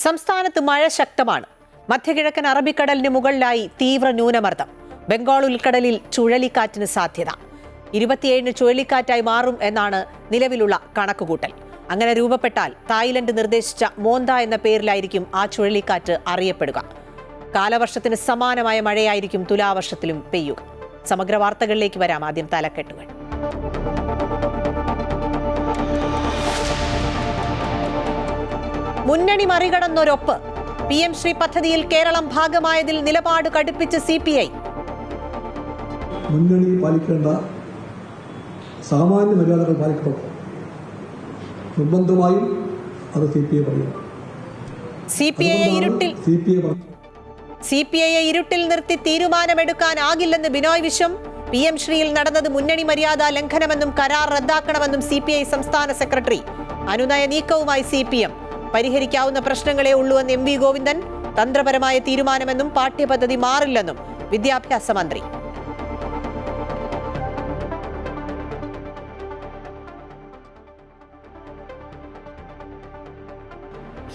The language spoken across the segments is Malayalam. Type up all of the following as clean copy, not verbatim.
സംസ്ഥാനത്ത് മഴ ശക്തമാണ്. മധ്യകിഴക്കൻ അറബിക്കടലിന് മുകളിലായി തീവ്ര ന്യൂനമർദ്ദം. ബംഗാൾ ഉൾക്കടലിൽ ചുഴലിക്കാറ്റിന് സാധ്യത. 27 ചുഴലിക്കാറ്റായി മാറും എന്നാണ് നിലവിലുള്ള കണക്കുകൂട്ടൽ. അങ്ങനെ രൂപപ്പെട്ടാൽ തായ്ലൻഡ് നിർദ്ദേശിച്ച മോന്ത എന്ന പേരിലായിരിക്കും ആ ചുഴലിക്കാറ്റ് അറിയപ്പെടുക. കാലവർഷത്തിന് സമാനമായ മഴയായിരിക്കും തുലാവർഷത്തിലും പെയ്യുക. സമഗ്ര വാർത്തകളിലേക്ക് വരാം. ആദ്യം തലക്കെട്ടുകൾ. മുന്നണി മറികടന്നൊരൊപ്പ്. PM ശ്രീ പദ്ധതിയിൽ കേരളം ഭാഗമായതിൽ നിലപാട് കടുപ്പിച്ച് CPI. മുന്നണി പാലിക്കേണ്ട സാമാന്യ മര്യാദകൾ പാലിക്കണം. നിർബന്ധമായും അത് CPI പറയും. CPIയെ ഇരുട്ടിൽ നിർത്തി തീരുമാനമെടുക്കാനാകില്ലെന്ന് ബിനോയ് വിശ്വം. PM ശ്രീയിൽ നടന്നത് മുന്നണി മര്യാദ ലംഘനമെന്നും കരാർ റദ്ദാക്കണമെന്നും CPI സംസ്ഥാന സെക്രട്ടറി. അനുനയ നീക്കവുമായി CPM. പരിഹരിക്കാവുന്ന പ്രശ്നങ്ങളെ ഉള്ളൂവെന്ന് MV ഗോവിന്ദൻ. തന്ത്രപരമായ തീരുമാനമെന്നും പാഠ്യപദ്ധതി മാറില്ലെന്നും വിദ്യാഭ്യാസ മന്ത്രി.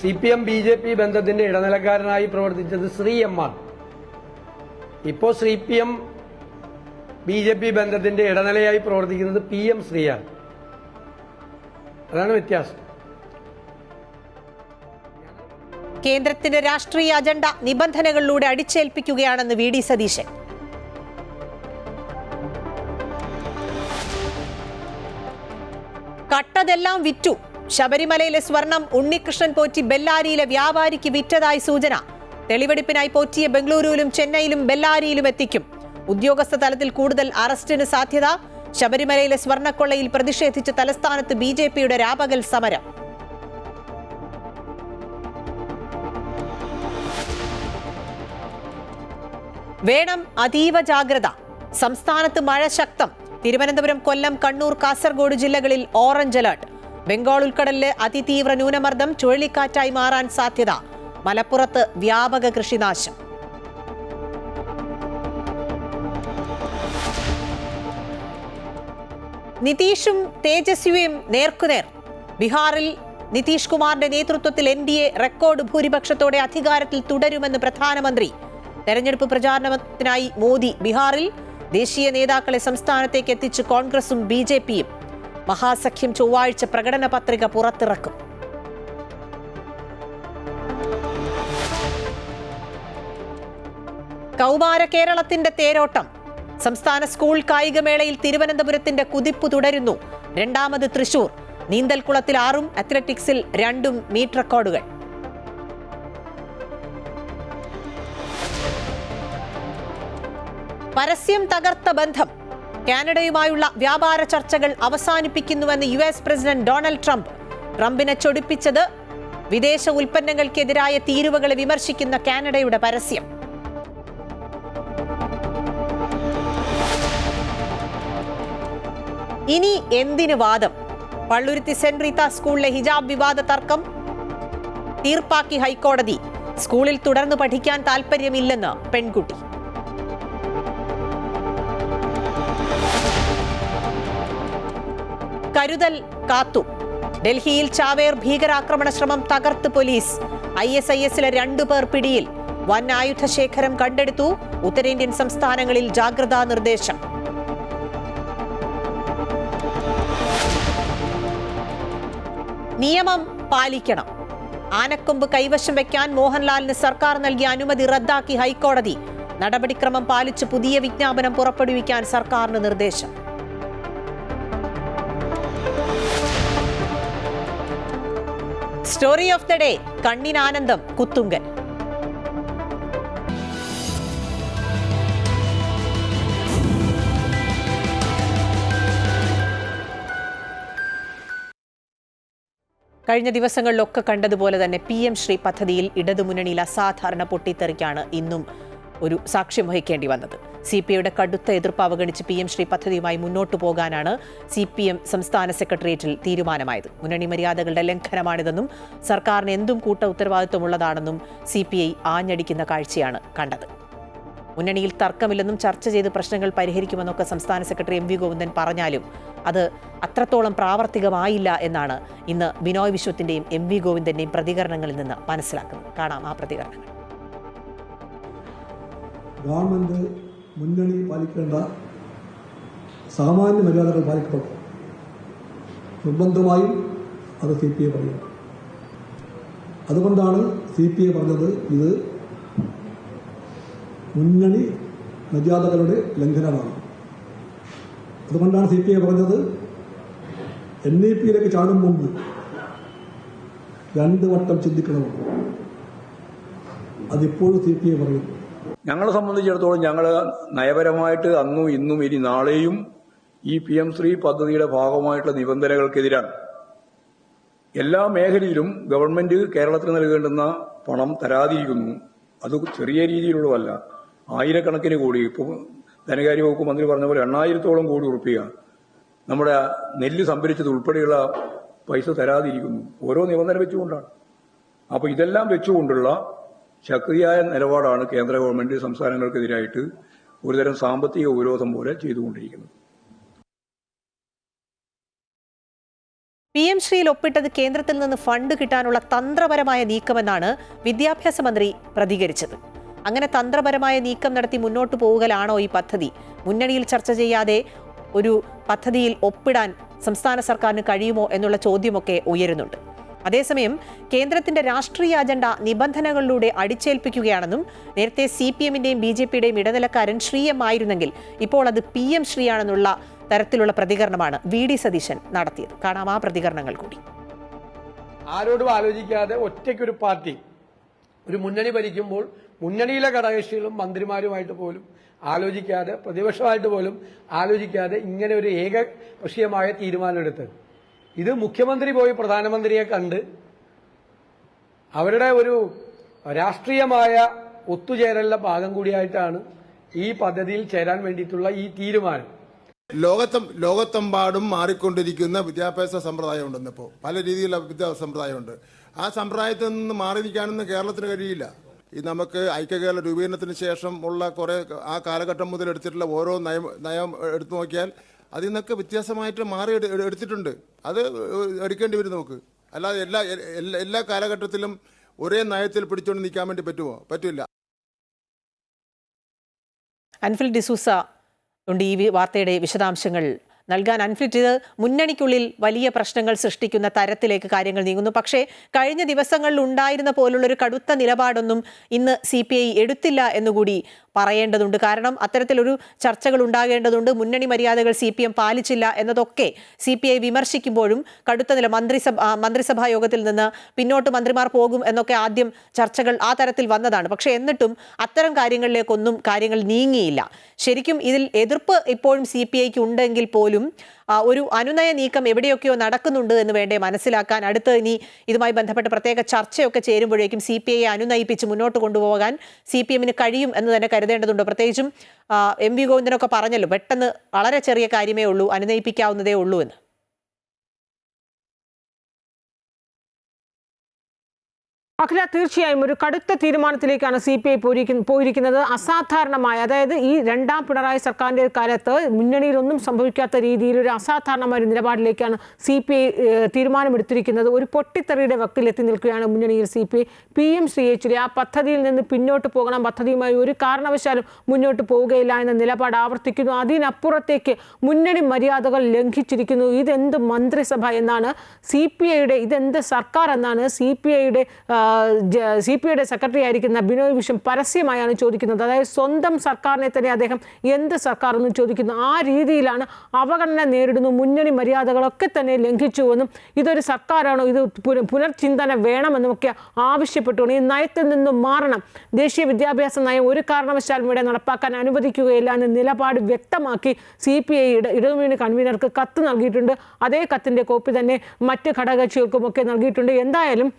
CPM BJP ബന്ധത്തിന്റെ ഇടനിലക്കാരനായി പ്രവർത്തിച്ചത് ശ്രീ M ആണ്. ഇപ്പോൾ CPM BJP ബന്ധത്തിന്റെ ഇടനിലയായി പ്രവർത്തിക്കുന്നത് PM ശ്രീയാണ്. അതാണ് വ്യത്യാസം. കേന്ദ്രത്തിന്റെ രാഷ്ട്രീയ അജണ്ട നിബന്ധനകളിലൂടെ അടിച്ചേൽപ്പിക്കുകയാണെന്ന് VD സതീശൻ. കട്ടതെല്ലാം വിറ്റു. ശബരിമലയിലെ സ്വർണം ഉണ്ണികൃഷ്ണൻ പോറ്റി ബെല്ലാരിയിലെ വ്യാപാരിക്ക് വിറ്റതായി സൂചന. തെളിവെടുപ്പിനായി പോറ്റിയെ ബംഗളൂരുവിലും ചെന്നൈയിലും ബെല്ലാരിയിലും എത്തിക്കും. ഉദ്യോഗസ്ഥ തലത്തിൽ കൂടുതൽ അറസ്റ്റിന് സാധ്യത. ശബരിമലയിലെ സ്വർണ്ണക്കൊള്ളയിൽ പ്രതിഷേധിച്ച് തലസ്ഥാനത്ത് BJPയുടെ രാപകൽ സമരം. വേണം അതീവ ജാഗ്രത. സംസ്ഥാനത്ത് മഴ ശക്തം. തിരുവനന്തപുരം, കൊല്ലം, കണ്ണൂർ, കാസർഗോഡ് ജില്ലകളിൽ ഓറഞ്ച് അലർട്ട്. ബംഗാൾ ഉൾക്കടലിലെ അതിതീവ്ര ന്യൂനമർദ്ദം ചുഴലിക്കാറ്റായി മാറാൻ സാധ്യത. മലപ്പുറത്ത് വ്യാപക കൃഷിനാശം. നിതീഷും തേജസ്വിയും നേർക്കുനേർ. ബീഹാറിൽ നിതീഷ് കുമാറിന്റെ നേതൃത്വത്തിൽ NDA റെക്കോർഡ് ഭൂരിപക്ഷത്തോടെ അധികാരത്തിൽ തുടരുമെന്ന് പ്രധാനമന്ത്രി. തെരഞ്ഞെടുപ്പ് പ്രചാരണത്തിനായി മോദി ബീഹാറിൽ. ദേശീയ നേതാക്കളെ സംസ്ഥാനത്തേക്ക് എത്തിച്ച് കോൺഗ്രസും BJPയും. മഹാസഖ്യം ചൊവ്വാഴ്ച പ്രകടന പത്രിക പുറത്തിറക്കും. കൗമാര കേരളത്തിന്റെ തേരോട്ടം. സംസ്ഥാന സ്കൂൾ കായികമേളയിൽ തിരുവനന്തപുരത്തിന്റെ കുതിപ്പ് തുടരുന്നു. രണ്ടാമത് തൃശൂർ. നീന്തൽക്കുളത്തിൽ 6ഉം അത്ലറ്റിക്സിൽ 2ഉം മീറ്റ് റെക്കോർഡുകൾ. പരസ്യം തകർത്ത ബന്ധം. കാനഡയുമായുള്ള വ്യാപാര ചർച്ചകൾ അവസാനിപ്പിക്കുന്നുവെന്ന് US പ്രസിഡന്റ് ഡൊണാൾഡ് ട്രംപ്. ട്രംപിനെ ചൊടിപ്പിച്ചത് വിദേശ ഉൽപ്പന്നങ്ങൾക്കെതിരായ തീരുവകളെ വിമർശിക്കുന്ന കാനഡയുടെ പരസ്യം. ഇനി എന്തിന് വാദം? പള്ളുരുത്തി സെന്റ് റീത്ത സ്കൂളിലെ ഹിജാബ് വിവാദ തർക്കം തീർപ്പാക്കി ഹൈക്കോടതി. സ്കൂളിൽ തുടർന്ന് പഠിക്കാൻ താൽപര്യമില്ലെന്ന് പെൺകുട്ടി. കരുതൽ കാത്തു. ഡൽഹിയിൽ ചാവേർ ഭീകരാക്രമണ ശ്രമം തകർത്ത് പോലീസ്. ISISലെ 2 പേർ പിടിയിൽ. വൻ ആയുധശേഖരം കണ്ടെടുത്തു. ഉത്തരേന്ത്യൻ സംസ്ഥാനങ്ങളിൽ ജാഗ്രതാ നിർദ്ദേശം. നിയമം പാലിക്കണം. ആനക്കൊമ്പ് കൈവശം വയ്ക്കാൻ മോഹൻലാലിന് സർക്കാർ നൽകിയ അനുമതി റദ്ദാക്കി ഹൈക്കോടതി. നടപടിക്രമം പാലിച്ച് പുതിയ വിജ്ഞാപനം പുറപ്പെടുവിക്കാൻ സർക്കാരിന് നിർദ്ദേശം. Story of the day. കണ്ണിനാനന്ദം കുത്തുങ്കൽ. കഴിഞ്ഞ ദിവസങ്ങളിലൊക്കെ കണ്ടതുപോലെ തന്നെ PM ശ്രീ പദ്ധതിയിൽ ഇടതുമുന്നണിയിൽ അസാധാരണ പൊട്ടിത്തെറിക്കാണ് ഇന്നും ഒരു സാക്ഷ്യം വഹിക്കേണ്ടി വന്നത്. CPIയുടെ കടുത്ത എതിർപ്പ് അവഗണിച്ച് PM ശ്രീ പദ്ധതിയുമായി മുന്നോട്ടു പോകാനാണ് CPM സംസ്ഥാന സെക്രട്ടേറിയറ്റിൽ തീരുമാനമായത്. മുന്നണി മര്യാദകളുടെ ലംഘനമാണിതെന്നും സർക്കാരിന് എന്തും കൂട്ട ഉത്തരവാദിത്വമുള്ളതാണെന്നും CPI ആഞ്ഞടിക്കുന്ന കാഴ്ചയാണ് കണ്ടത്. മുന്നണിയിൽ തർക്കമില്ലെന്നും ചർച്ച ചെയ്ത് പ്രശ്നങ്ങൾ പരിഹരിക്കുമെന്നൊക്കെ സംസ്ഥാന സെക്രട്ടറി എം വി ഗോവിന്ദൻ പറഞ്ഞാലും അത് അത്രത്തോളം പ്രാവർത്തികമായില്ല എന്നാണ് ഇന്ന് ബിനോയ് വിശ്വത്തിന്റെയും എം വി ഗോവിന്ദന്റെയും പ്രതികരണങ്ങളിൽ നിന്ന് മനസ്സിലാക്കുന്നത്. കാണാം ആ പ്രതികരണങ്ങൾ. ഗവൺമെന്റ് മുന്നണി പാലിക്കേണ്ട സാമാന്യ മര്യാദകൾ പാലിക്കപ്പെട്ടു. നിർബന്ധമായും അത് CPI പറയുന്നു. അതുകൊണ്ടാണ് CPI പറഞ്ഞത് ഇത് മുന്നണി മര്യാദകളുടെ ലംഘനമാണ്. അതുകൊണ്ടാണ് CPI പറഞ്ഞത് NEP-യിലേക്ക് ചാടും മുമ്പ് 2 വട്ടം ചിന്തിക്കണമെന്ന്. അതിപ്പോഴും CPI പറയുന്നു. ഞങ്ങളെ സംബന്ധിച്ചിടത്തോളം ഞങ്ങൾ നയപരമായിട്ട് അന്നും ഇന്നും ഇനി നാളെയും ഈ PM ശ്രീ പദ്ധതിയുടെ ഭാഗമായിട്ടുള്ള നിബന്ധനകൾക്കെതിരാണ്. എല്ലാ മേഖലയിലും ഗവൺമെന്റ് കേരളത്തിന് നൽകേണ്ടുന്ന പണം തരാതിരിക്കുന്നു. അത് ചെറിയ രീതിയിലുള്ളതല്ല, ആയിരക്കണക്കിന് കോടി. ഇപ്പോൾ ധനകാര്യ വകുപ്പ് മന്ത്രി പറഞ്ഞ പോലെ 8000-ഓളം കോടി ഉറുപ്പിക നമ്മുടെ നെല്ല് സംഭരിച്ചത് ഉൾപ്പെടെയുള്ള പൈസ തരാതിരിക്കുന്നു. ഓരോ നിബന്ധന വെച്ചുകൊണ്ടാണ്. അപ്പോൾ ഇതെല്ലാം വെച്ചുകൊണ്ടുള്ള ശക്തിയായ നിലപാടാണ് കേന്ദ്ര ഗവൺമെന്റ് സംസ്ഥാനങ്ങൾക്കെതിരായിട്ട് ഒരുതരം സാമ്പത്തിക ഉപരോധം പോലെ ചെയ്തുകൊണ്ടിരിക്കുന്നത്. PM ശ്രീയിൽ ഒപ്പിട്ടത് കേന്ദ്രത്തിൽ നിന്ന് ഫണ്ട് കിട്ടാനുള്ള തന്ത്രപരമായ നീക്കമെന്നാണ് വിദ്യാഭ്യാസ മന്ത്രി പ്രതികരിച്ചത്. അങ്ങനെ തന്ത്രപരമായ നീക്കം നടത്തി മുന്നോട്ട് പോവുകയാണോ ഈ പദ്ധതി? മുന്നണിയിൽ ചർച്ച ചെയ്യാതെ ഒരു പദ്ധതിയിൽ ഒപ്പിടാൻ സംസ്ഥാന സർക്കാരിന് കഴിയുമോ എന്നുള്ള ചോദ്യമൊക്കെ ഉയരുന്നുണ്ട്. അതേസമയം കേന്ദ്രത്തിന്റെ രാഷ്ട്രീയ അജണ്ട നിബന്ധനകളിലൂടെ അടിച്ചേൽപ്പിക്കുകയാണെന്നും നേരത്തെ CPM-ന്റെയും BJP-യുടെയും ഇടനിലക്കാരൻ ശ്രീ എം ആയിരുന്നെങ്കിൽ ഇപ്പോൾ അത് PM ശ്രീയാണെന്നുള്ള തരത്തിലുള്ള പ്രതികരണമാണ് VD സതീശൻ നടത്തിയത്. കാണാം ആ പ്രതികരണങ്ങൾ കൂടി. ആരോടും ആലോചിക്കാതെ ഒറ്റയ്ക്കൊരു പാർട്ടി ഒരു മുന്നണി ഭരിക്കുമ്പോൾ മുന്നണിയിലെ ഘടകകക്ഷികളും മന്ത്രിമാരുമായിട്ട് പോലും ആലോചിക്കാതെ, പ്രതിപക്ഷമായിട്ട് പോലും ആലോചിക്കാതെ ഇങ്ങനെ ഒരു ഏകപക്ഷീയമായ തീരുമാനമെടുത്ത് ഇത് മുഖ്യമന്ത്രി പോയി പ്രധാനമന്ത്രിയെ കണ്ട് അവരുടെ ഒരു രാഷ്ട്രീയമായ ഒത്തുചേരലിന്റെ ഭാഗം കൂടിയായിട്ടാണ് ഈ പദ്ധതിയിൽ ചേരാൻ വേണ്ടിയിട്ടുള്ള ഈ തീരുമാനം. ലോകത്തെമ്പാടും മാറിക്കൊണ്ടിരിക്കുന്ന വിദ്യാഭ്യാസ സമ്പ്രദായം ഉണ്ടെന്നിപ്പോൾ പല രീതിയിലുള്ള വിദ്യാഭ്യാസ സമ്പ്രദായമുണ്ട്. ആ സമ്പ്രദായത്തിൽ നിന്ന് മാറി നിൽക്കാനൊന്നും കേരളത്തിന് കഴിയില്ല. ഈ നമുക്ക് ഐക്യകേരള രൂപീകരണത്തിന് ശേഷം ഉള്ള കുറേ ആ കാലഘട്ടം മുതൽ എടുത്തിട്ടുള്ള ഓരോ നയം എടുത്തു നോക്കിയാൽ അതിൽ നിന്നൊക്കെ വ്യത്യാസമായിട്ട് മാറി എടുത്തിട്ടുണ്ട്. അത് എടുക്കേണ്ടി വരും നമുക്ക്. അല്ലാതെ എല്ലാ കാലഘട്ടത്തിലും ഒരേ നയത്തിൽ പിടിച്ചുകൊണ്ട് നിൽക്കാൻ വേണ്ടി പറ്റുമോ? പറ്റില്ല. അൻഫിൽ ഡിസൂസ ഉണ്ട് ഈ വാർത്തയുടെ വിശദാംശങ്ങൾ നൽകാൻ. അൻഫിൽ, ഇത് മുന്നണിക്കുള്ളിൽ വലിയ പ്രശ്നങ്ങൾ സൃഷ്ടിക്കുന്ന തരത്തിലേക്ക് കാര്യങ്ങൾ നീങ്ങുന്നു. പക്ഷേ കഴിഞ്ഞ ദിവസങ്ങളിൽ ഉണ്ടായിരുന്ന പോലുള്ളൊരു കടുത്ത നിലപാടൊന്നും ഇന്ന് CPI എടുത്തില്ല എന്നുകൂടി പറയേണ്ടതുണ്ട്. കാരണം അത്തരത്തിലൊരു ചർച്ചകൾ ഉണ്ടാകേണ്ടതുണ്ട്. മുന്നണി മര്യാദകൾ CPM പാലിച്ചില്ല എന്നതൊക്കെ CPI വിമർശിക്കുമ്പോഴും കടുത്ത നില മന്ത്രിസഭാ യോഗത്തിൽ നിന്ന് പിന്നോട്ട് മന്ത്രിമാർ പോകും എന്നൊക്കെ ആദ്യം ചർച്ചകൾ ആ തരത്തിൽ വന്നതാണ്. പക്ഷേ എന്നിട്ടും അത്തരം കാര്യങ്ങളിലേക്കൊന്നും കാര്യങ്ങൾ നീങ്ങിയില്ല. ശരിക്കും ഇതിൽ എതിർപ്പ് ഇപ്പോഴും CPIക്ക് ഉണ്ടെങ്കിൽ പോലും ഒരു അനുനയ നീക്കം എവിടെയൊക്കെയോ നടക്കുന്നുണ്ട് എന്ന് വേണ്ടേ മനസ്സിലാക്കാൻ. അടുത്ത് ഇനി ഇതുമായി ബന്ധപ്പെട്ട പ്രത്യേക ചർച്ചയൊക്കെ ചേരുമ്പോഴേക്കും CPIയെ അനുനയിപ്പിച്ച് മുന്നോട്ട് കൊണ്ടുപോകാൻ CPM-ന് കഴിയും എന്ന് തന്നെ കരുതേണ്ടതുണ്ട്. പ്രത്യേകിച്ചും MV ഗോവിന്ദനൊക്കെ പറഞ്ഞല്ലോ, പെട്ടെന്ന് വളരെ ചെറിയ കാര്യമേ ഉള്ളൂ, അനുനയിപ്പിക്കാവുന്നതേ ഉള്ളൂ എന്ന്. അഖില, തീർച്ചയായും ഒരു കടുത്ത തീരുമാനത്തിലേക്കാണ് CPI പോയിരിക്കുന്നത്. അസാധാരണമായ, അതായത് ഈ രണ്ടാം പിണറായി സർക്കാരിൻ്റെ കാലത്ത് മുന്നണിയിലൊന്നും സംഭവിക്കാത്ത രീതിയിൽ ഒരു അസാധാരണമായ ഒരു നിലപാടിലേക്കാണ് CPI തീരുമാനമെടുത്തിരിക്കുന്നത്. ഒരു പൊട്ടിത്തെറിയുടെ വക്കിലെത്തി നിൽക്കുകയാണ് മുന്നണിയിൽ CPI. PM ശ്രീയെ ചൊല്ലി ആ പദ്ധതിയിൽ നിന്ന് പിന്നോട്ട് പോകണം, പദ്ധതിയുമായി ഒരു കാരണവശാലും മുന്നോട്ട് പോവുകയില്ല എന്ന നിലപാട് ആവർത്തിക്കുന്നു. അതിനപ്പുറത്തേക്ക് മുന്നണി മര്യാദകൾ ലംഘിച്ചിരിക്കുന്നു. ഇതെന്ത് മന്ത്രിസഭ എന്നാണ് CPIയുടെ, ഇതെന്ത് സർക്കാർ എന്നാണ് CPIയുടെ സെക്രട്ടറി ആയിരിക്കുന്ന ബിനോയ് വിശ്വം പരസ്യമായാണ് ചോദിക്കുന്നത്. അതായത് സ്വന്തം സർക്കാരിനെ തന്നെ അദ്ദേഹം എന്ത് സർക്കാർ എന്ന് ചോദിക്കുന്നു. ആ രീതിയിലാണ് അവഗണന നേരിടുന്നു. മുന്നണി മര്യാദകളൊക്കെ തന്നെ ലംഘിച്ചുവെന്നും ഇതൊരു സർക്കാരാണോ, ഇത് പുനർചിന്തന വേണമെന്നുമൊക്കെ ആവശ്യപ്പെട്ടുകൊണ്ട് ഈ നയത്തിൽ നിന്നും മാറണം, ദേശീയ വിദ്യാഭ്യാസ നയം ഒരു കാരണവശാലും ഇവിടെ നടപ്പാക്കാൻ അനുവദിക്കുകയില്ല എന്ന നിലപാട് വ്യക്തമാക്കി CPI ഇടതുമുന്നണി കൺവീനർക്ക് കത്ത് നൽകിയിട്ടുണ്ട്. അതേ കത്തിൻ്റെ കോപ്പി തന്നെ മറ്റ് ഘടകകക്ഷികൾക്കുമൊക്കെ നൽകിയിട്ടുണ്ട്. എന്തായാലും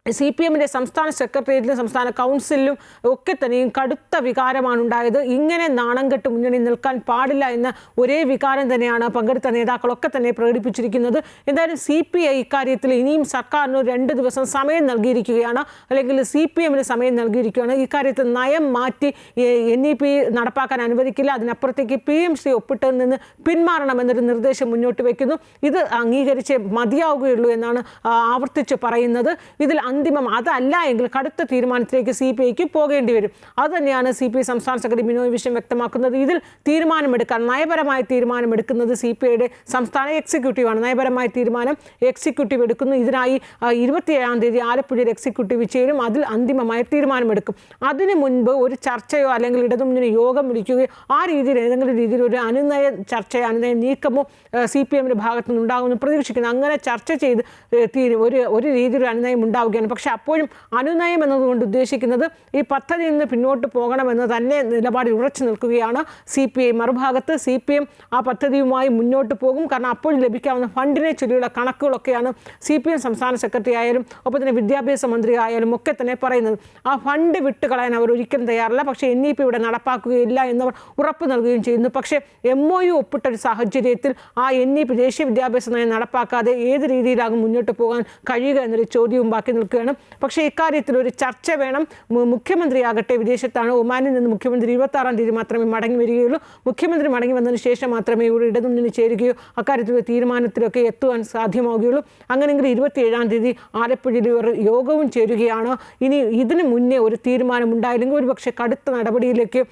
CPM-ന്റെ സംസ്ഥാന സെക്രട്ടേറിയറ്റിലും സംസ്ഥാന കൗൺസിലിലും ഒക്കെ തന്നെയും കടുത്ത വികാരമാണ് ഉണ്ടായത്. ഇങ്ങനെ നാണം കെട്ട് മുന്നണി നിൽക്കാൻ പാടില്ല എന്ന ഒരേ വികാരം തന്നെയാണ് പങ്കെടുത്ത നേതാക്കളൊക്കെ തന്നെ പ്രകടിപ്പിച്ചിരിക്കുന്നത്. എന്തായാലും CPI ഇക്കാര്യത്തിൽ ഇനിയും സർക്കാരിന് 2 ദിവസം സമയം നൽകിയിരിക്കുകയാണ്, അല്ലെങ്കിൽ CPM-ന് സമയം നൽകിയിരിക്കുകയാണ്. ഇക്കാര്യത്തിൽ നയം മാറ്റി NEP നടപ്പാക്കാൻ അനുവദിക്കില്ല, അതിനപ്പുറത്തേക്ക് PMC ഒപ്പിട്ടതിൽ നിന്ന് പിന്മാറണമെന്നൊരു നിർദ്ദേശം മുന്നോട്ട് വയ്ക്കുന്നു. ഇത് അംഗീകരിച്ചേ മതിയാവുകയുള്ളൂ എന്നാണ് ആവർത്തിച്ച് പറയുന്നത്. ഇതിൽ അന്തിമം അതല്ല എങ്കിൽ കടുത്ത തീരുമാനത്തിലേക്ക് CPIക്ക് പോകേണ്ടി വരും. അതുതന്നെയാണ് CPI സംസ്ഥാന സെക്രട്ടറി ബിനോയ് വിശ്വം വ്യക്തമാക്കുന്നത്. ഇതിൽ തീരുമാനമെടുക്കാൻ, നയപരമായ തീരുമാനമെടുക്കുന്നത് CPIയുടെ സംസ്ഥാന എക്സിക്യൂട്ടീവാണ്. നയപരമായ തീരുമാനം എക്സിക്യൂട്ടീവ് എടുക്കുന്നു. ഇതിനായി 27-ാം തീയതി ആലപ്പുഴയിൽ എക്സിക്യൂട്ടീവ് ചേരും, അതിൽ അന്തിമമായ തീരുമാനമെടുക്കും. അതിനു മുൻപ് ഒരു ചർച്ചയോ അല്ലെങ്കിൽ ഇടതുമുന്നണി യോഗം വിളിക്കുകയോ ആ രീതിയിൽ ഏതെങ്കിലും രീതിയിൽ ഒരു അനുനയ ചർച്ചയോ അനുനയ നീക്കമോ CPM-ന്റെ ഭാഗത്തു നിന്നുണ്ടാകുമെന്ന് പ്രതീക്ഷിക്കുന്നു. അങ്ങനെ ചർച്ച ചെയ്ത് ഒരു രീതിയിൽ അനുനയം ഉണ്ടാവുകയാണ്. പക്ഷെ അപ്പോഴും അനുനയം എന്നതുകൊണ്ട് ഉദ്ദേശിക്കുന്നത് ഈ പദ്ധതിയിൽ നിന്ന് പിന്നോട്ട് പോകണമെന്ന് തന്നെ നിലപാടിൽ ഉറച്ചു നിൽക്കുകയാണ് CPI. മറുഭാഗത്ത് CPM ആ പദ്ധതിയുമായി മുന്നോട്ട് പോകും. കാരണം അപ്പോൾ ലഭിക്കാവുന്ന ഫണ്ടിനെ ചൊല്ലിയുള്ള കണക്കുകളൊക്കെയാണ് CPM സംസ്ഥാന സെക്രട്ടറി ആയാലും ഒപ്പം തന്നെ വിദ്യാഭ്യാസ മന്ത്രി ആയാലും ഒക്കെ തന്നെ പറയുന്നത്. ആ ഫണ്ട് വിട്ടുകളയാൻ അവർ ഒരിക്കലും തയ്യാറല്ല. പക്ഷേ NEP ഇവിടെ നടപ്പാക്കുകയില്ല എന്നവർ ഉറപ്പ് നൽകുകയും ചെയ്യുന്നു. പക്ഷേ MOU ഒപ്പിട്ട ഒരു സാഹചര്യത്തിൽ ആ NEP ദേശീയ വിദ്യാഭ്യാസ നയം നടപ്പാക്കാതെ ഏത് രീതിയിലാകും മുന്നോട്ട് പോകാൻ കഴിയുക എന്നൊരു ചോദ്യവും ബാക്കി നിൽക്കുകയാണ്. പക്ഷേ ഇക്കാര്യത്തിൽ ഒരു ചർച്ച വേണം. മുഖ്യമന്ത്രിയാകട്ടെ വിദേശത്താണ്, ഒമാനിൽ നിന്ന് മുഖ്യമന്ത്രി 26-ാം തീയതി മാത്രമേ മടങ്ങി വരികയുള്ളൂ. മുഖ്യമന്ത്രി മടങ്ങി വന്നതിന് ശേഷം മാത്രമേ ഇവിടെ ഇടതുമുന്നണി ചേരുകയോ അക്കാര്യത്തിൽ തീരുമാനത്തിലൊക്കെ എത്തുവാൻ സാധ്യമാവുകയുള്ളൂ. അങ്ങനെയെങ്കിൽ 27-ാം തീയതി ആലപ്പുഴയിൽ ഇവർ യോഗവും ചേരുകയാണ്. ഇനി ഇതിന് മുന്നേ ഒരു തീരുമാനം ഉണ്ടായില്ലെങ്കിൽ ഒരുപക്ഷെ കടുത്ത നടപടിയിലേക്ക്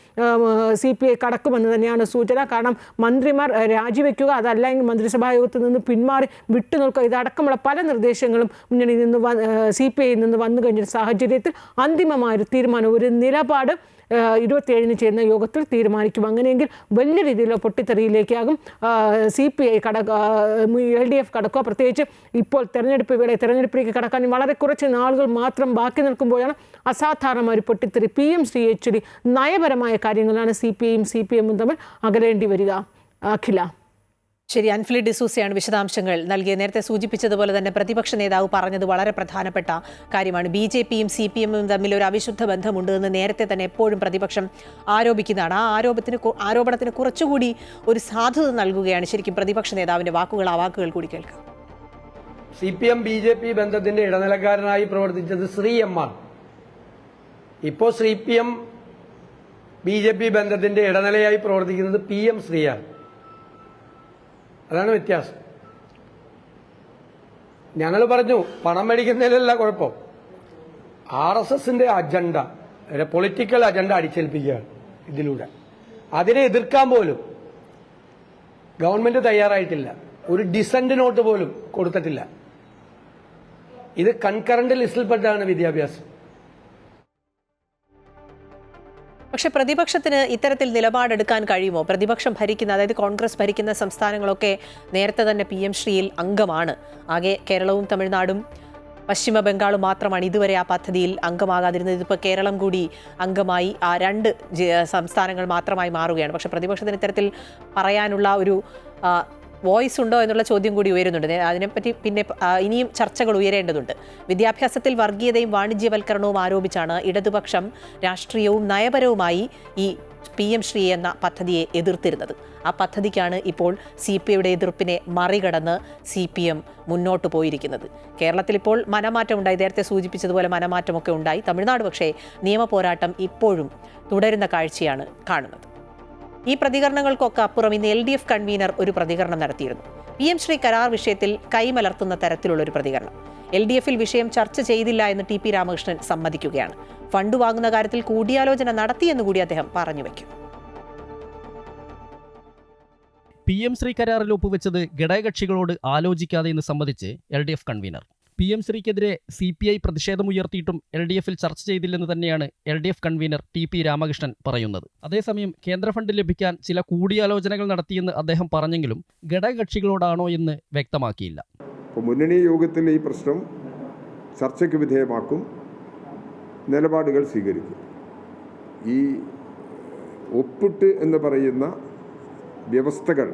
CPI കടക്കുമെന്ന് തന്നെയാണ് സൂചന. കാരണം മന്ത്രിമാർ രാജിവെക്കുക, അതല്ലെങ്കിൽ മന്ത്രിസഭാ യോഗത്തിൽ നിന്ന് പിന്മാറി വിട്ടുനിൽക്കുക, ഇതടക്കമുള്ള പല നിർദ്ദേശങ്ങളും മുന്നണിയിൽ നിന്ന് CPIയിൽ നിന്ന് വന്നു കഴിഞ്ഞ സാഹചര്യത്തിൽ അന്തിമമായൊരു തീരുമാനം, ഒരു നിലപാട് 27-ന് ചേരുന്ന യോഗത്തിൽ തീരുമാനിക്കും. അങ്ങനെയെങ്കിൽ വലിയ രീതിയിലുള്ള പൊട്ടിത്തെറിയിലേക്കാകും CPI LDF കടക്കുക. പ്രത്യേകിച്ച് ഇപ്പോൾ തെരഞ്ഞെടുപ്പിലേക്ക് കടക്കാൻ വളരെ കുറച്ച് നാളുകൾ മാത്രം ബാക്കി നിൽക്കുമ്പോഴാണ് അസാധാരണമായ ഒരു പൊട്ടിത്തെറി. PMCയെ ചൊല്ലി നയപരമായ കാര്യങ്ങളാണ് CPIയും CPM-ഉം തമ്മിൽ അകലേണ്ടി വരിക. അഖില. ശരി, അൻഫിലി ഡിസൂസയാണ് വിശദാംശങ്ങൾ നൽകിയ. നേരത്തെ സൂചിപ്പിച്ചതുപോലെ തന്നെ പ്രതിപക്ഷ നേതാവ് പറഞ്ഞത് വളരെ പ്രധാനപ്പെട്ട കാര്യമാണ്. BJPയും CPM-ഉം തമ്മിൽ ഒരു അവിശുദ്ധ ബന്ധമുണ്ട് എന്ന് നേരത്തെ തന്നെ എപ്പോഴും പ്രതിപക്ഷം ആരോപിക്കുന്നതാണ്. ആ ആരോപണത്തിന് കുറച്ചുകൂടി ഒരു സാധുത നൽകുകയാണ് ശരിക്കും പ്രതിപക്ഷ നേതാവിന്റെ വാക്കുകൾ. ആ വാക്കുകൾ കൂടി കേൾക്കാം. CPM BJP ബന്ധത്തിന്റെ ഇടനിലക്കാരനായി പ്രവർത്തിച്ചത് ശ്രീ M ആണ്. ഇപ്പോൾ CPM BJP ബന്ധത്തിന്റെ ഇടനിലയായി പ്രവർത്തിക്കുന്നത് PM ശ്രീയാണ്. അതാണ് വ്യത്യാസം. ഞങ്ങൾ പറഞ്ഞു പണം മേടിക്കുന്നതിലല്ല കുഴപ്പം, RSSന്റെ അജണ്ട, പൊളിറ്റിക്കൽ അജണ്ട അടിച്ചേൽപ്പിക്കുകയാണ് ഇതിലൂടെ. അതിനെ എതിർക്കാൻ പോലും ഗവൺമെന്റ് തയ്യാറായിട്ടില്ല. ഒരു ഡിസന്റ് നോട്ട് പോലും കൊടുത്തിട്ടില്ല. ഇത് കൺകറന്റ് ലിസ്റ്റിൽപ്പെട്ടാണ് വിദ്യാഭ്യാസം. പക്ഷെ പ്രതിപക്ഷത്തിന് ഇത്തരത്തിൽ നിലപാടെടുക്കാൻ കഴിയുമോ? പ്രതിപക്ഷം ഭരിക്കുന്ന, അതായത് കോൺഗ്രസ് ഭരിക്കുന്ന സംസ്ഥാനങ്ങളൊക്കെ നേരത്തെ തന്നെ PM ശ്രീയിൽ അംഗമാണ്. ആകെ കേരളവും തമിഴ്നാടും പശ്ചിമ ബംഗാളും മാത്രമാണ് ഇതുവരെ ആ പദ്ധതിയിൽ അംഗമാകാതിരുന്നത്. ഇതിപ്പോൾ കേരളം കൂടി അംഗമായി ആ 2 സംസ്ഥാനങ്ങൾ മാത്രമായി മാറുകയാണ്. പക്ഷെ പ്രതിപക്ഷത്തിന് ഇത്തരത്തിൽ പറയാനുള്ള ഒരു വോയിസ് ഉണ്ടോ എന്നുള്ള ചോദ്യം കൂടി ഉയരുന്നുണ്ട്. അതിനെപ്പറ്റി പിന്നെ ഇനിയും ചർച്ചകൾ ഉയരേണ്ടതുണ്ട്. വിദ്യാഭ്യാസത്തിൽ വർഗീയതയും വാണിജ്യവൽക്കരണവും ആരോപിച്ചാണ് ഇടതുപക്ഷം രാഷ്ട്രീയവും നയപരവുമായി ഈ PM ശ്രീ എന്ന പദ്ധതിയെ എതിർത്തിരുന്നത്. ആ പദ്ധതിക്കാണ് ഇപ്പോൾ CPIയുടെ എതിർപ്പിനെ മറികടന്ന് CPM മുന്നോട്ട് പോയിരിക്കുന്നത്. കേരളത്തിൽ ഇപ്പോൾ മനമാറ്റം ഉണ്ടായി, നേരത്തെ സൂചിപ്പിച്ചതുപോലെ മനമാറ്റമൊക്കെ ഉണ്ടായി. തമിഴ്നാട് പക്ഷേ നിയമ പോരാട്ടം ഇപ്പോഴും തുടരുന്ന കാഴ്ചയാണ് കാണുന്നത്. ഈ പ്രതികരണങ്ങൾക്കൊക്കെ അപ്പുറം ഇന്ന് LDF കൺവീനർ ഒരു പ്രതികരണം നടത്തിയിരുന്നു. PM ശ്രീ കരാർ വിഷയത്തിൽ കൈമലർത്തുന്ന തരത്തിലുള്ളൊരു പ്രതികരണം. LDF-ൽ വിഷയം ചർച്ച ചെയ്തില്ല എന്ന് TP രാമകൃഷ്ണൻ സമ്മതിക്കുകയാണ്. ഫണ്ട് വാങ്ങുന്ന കാര്യത്തിൽ കൂടിയാലോചന നടത്തിയെന്ന് കൂടി അദ്ദേഹം പറഞ്ഞു വയ്ക്കും. PM ശ്രീ കരാറിൽ ഒപ്പുവെച്ചത് ഘടകകക്ഷികളോട് ആലോചിക്കാതെ എന്ന് സമ്മതിച്ച് LDF കൺവീനർ. PM ശ്രീക്കെതിരെ CPI പ്രതിഷേധമുയർത്തിയിട്ടും LDF-ൽ ചർച്ച ചെയ്തില്ലെന്ന് തന്നെയാണ് LDF കൺവീനർ TP രാമകൃഷ്ണൻ പറയുന്നത്. അതേസമയം കേന്ദ്ര ഫണ്ട് ലഭിക്കാൻ ചില കൂടിയാലോചനകൾ നടത്തിയെന്ന് അദ്ദേഹം പറഞ്ഞെങ്കിലും ഘടകകക്ഷികളോടാണോ എന്ന് വ്യക്തമാക്കിയില്ല. മുന്നണി യോഗത്തിൽ ഈ പ്രശ്നം ചർച്ചയ്ക്ക് വിധേയമാക്കും, നിലപാടുകൾ സ്വീകരിക്കും. ഈ ഒപ്പിട്ട് എന്ന് പറയുന്ന വ്യവസ്ഥകൾ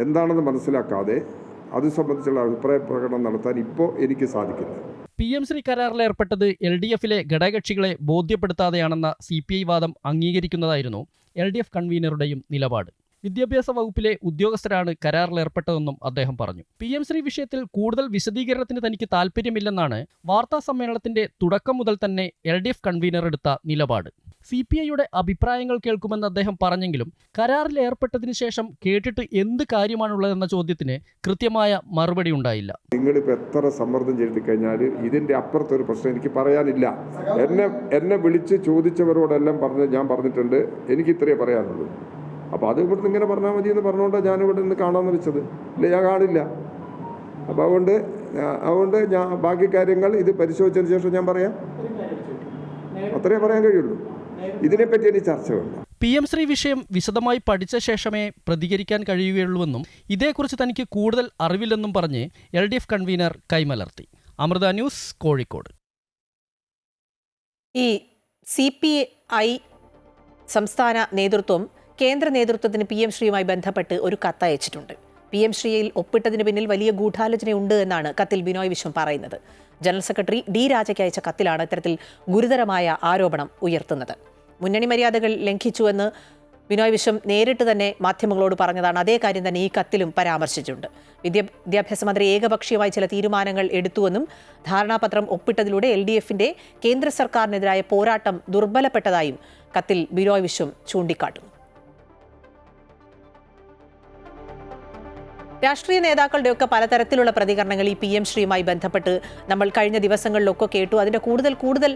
എന്താണെന്ന് മനസ്സിലാക്കാതെ അത് സംബന്ധിച്ചുള്ള അഭിപ്രായ പ്രകടനം നടത്താൻ ഇപ്പോൾ എനിക്ക് സാധിക്കില്ല. PM3 കരാറിൽ ഏർപ്പെട്ടത് LDFിലെ ഘടകകക്ഷികളെ ബോധ്യപ്പെടുത്താതെയാണെന്ന CPI വാദം അംഗീകരിക്കുന്നതായിരുന്നു LDF കൺവീനറുടെയും നിലപാട്. വിദ്യാഭ്യാസ വകുപ്പിലെ ഉദ്യോഗസ്ഥരാണ് കരാറിലേർപ്പെട്ടതെന്നും അദ്ദേഹം പറഞ്ഞു. PM3 വിഷയത്തിൽ കൂടുതൽ വിശദീകരണത്തിന് തനിക്ക് താൽപ്പര്യമില്ലെന്നാണ് വാർത്താ സമ്മേളനത്തിന്റെ തുടക്കം മുതൽ തന്നെ LDF കൺവീനർ എടുത്ത നിലപാട്. CPIയുടെ അഭിപ്രായങ്ങൾ കേൾക്കുമെന്ന് അദ്ദേഹം പറഞ്ഞെങ്കിലും കരാറിൽ ഏർപ്പെട്ടതിന് ശേഷം കേട്ടിട്ട് എന്ത് കാര്യമാണുള്ളതെന്ന ചോദ്യത്തിന് കൃത്യമായ മറുപടി ഉണ്ടായില്ല. നിങ്ങളിപ്പോൾ എത്ര സമ്മർദ്ദം ചെയ്തിട്ട് കഴിഞ്ഞാൽ ഇതിൻ്റെ അപ്പുറത്തൊരു പ്രശ്നം എനിക്ക് പറയാനില്ല. എന്നെ വിളിച്ച് ചോദിച്ചവരോടെല്ലാം ഞാൻ പറഞ്ഞിട്ടുണ്ട്, എനിക്ക് ഇത്രയേ പറയാനുള്ളൂ. അപ്പോൾ അത് ഇവിടുന്ന് ഇങ്ങനെ പറഞ്ഞാൽ മതി എന്ന് പറഞ്ഞുകൊണ്ട് ഞാൻ ഇവിടെ നിന്ന് കാണാമെന്ന് വെച്ചത്. ഇല്ല, ഞാൻ കാണില്ല. അപ്പോൾ അതുകൊണ്ട് ഞാൻ ബാക്കി കാര്യങ്ങൾ ഇത് പരിശോധിച്ചതിന് ശേഷം ഞാൻ പറയാം. അത്രേ പറയാൻ കഴിയുള്ളൂ. ഇതിനെപ്പറ്റി എനിക്ക് ചർച്ച വേണ്ട. PM3 വിഷയം വിശദമായി പഠിച്ച ശേഷമേ പ്രതികരിക്കാൻ കഴിയുകയുള്ളൂവെന്നും ഇതേക്കുറിച്ച് തനിക്ക് കൂടുതൽ അറിവില്ലെന്നും പറഞ്ഞ് LDF കൺവീനർ കൈമലർത്തി. അമൃത ന്യൂസ്, കോഴിക്കോട്. ഈ CPI സംസ്ഥാന നേതൃത്വം കേന്ദ്ര നേതൃത്വത്തിന് PM3യുമായി ബന്ധപ്പെട്ട് ഒരു കത്ത് അയച്ചിട്ടുണ്ട്. PM3യിൽ ഒപ്പിട്ടതിന് പിന്നിൽ വലിയ ഗൂഢാലോചനയുണ്ട് എന്നാണ് കത്തിൽ ബിനോയ് വിശ്വം പറയുന്നത്. ജനറൽ സെക്രട്ടറി D രാജയ്ക്ക് അയച്ച കത്തിലാണ് ഇത്തരത്തിൽ ഗുരുതരമായ ആരോപണം ഉയർത്തുന്നത്. മുന്നണി മര്യാദകൾ ലംഘിച്ചുവെന്ന് ബിനോയ് വിശ്വം നേരിട്ട് തന്നെ മാധ്യമങ്ങളോട് പറഞ്ഞതാണ്. അതേ കാര്യം തന്നെ ഈ കത്തിലും പരാമർശിച്ചിട്ടുണ്ട്. വിദ്യാഭ്യാസ മന്ത്രി ഏകപക്ഷീയമായി ചില തീരുമാനങ്ങൾ എടുത്തുവെന്നും ധാരണാപത്രം ഒപ്പിട്ടതിലൂടെ LDFന്റെ കേന്ദ്ര സർക്കാരിനെതിരായ പോരാട്ടം ദുർബലപ്പെട്ടതായും കത്തിൽ ബിനോയ് വിശ്വം ചൂണ്ടിക്കാട്ടുന്നു. രാഷ്ട്രീയ നേതാക്കളുടെയൊക്കെ പലതരത്തിലുള്ള പ്രതികരണങ്ങൾ ഈ PM3യുമായി ബന്ധപ്പെട്ട് നമ്മൾ കഴിഞ്ഞ ദിവസങ്ങളിലൊക്കെ കേട്ടു. അതിൻ്റെ കൂടുതൽ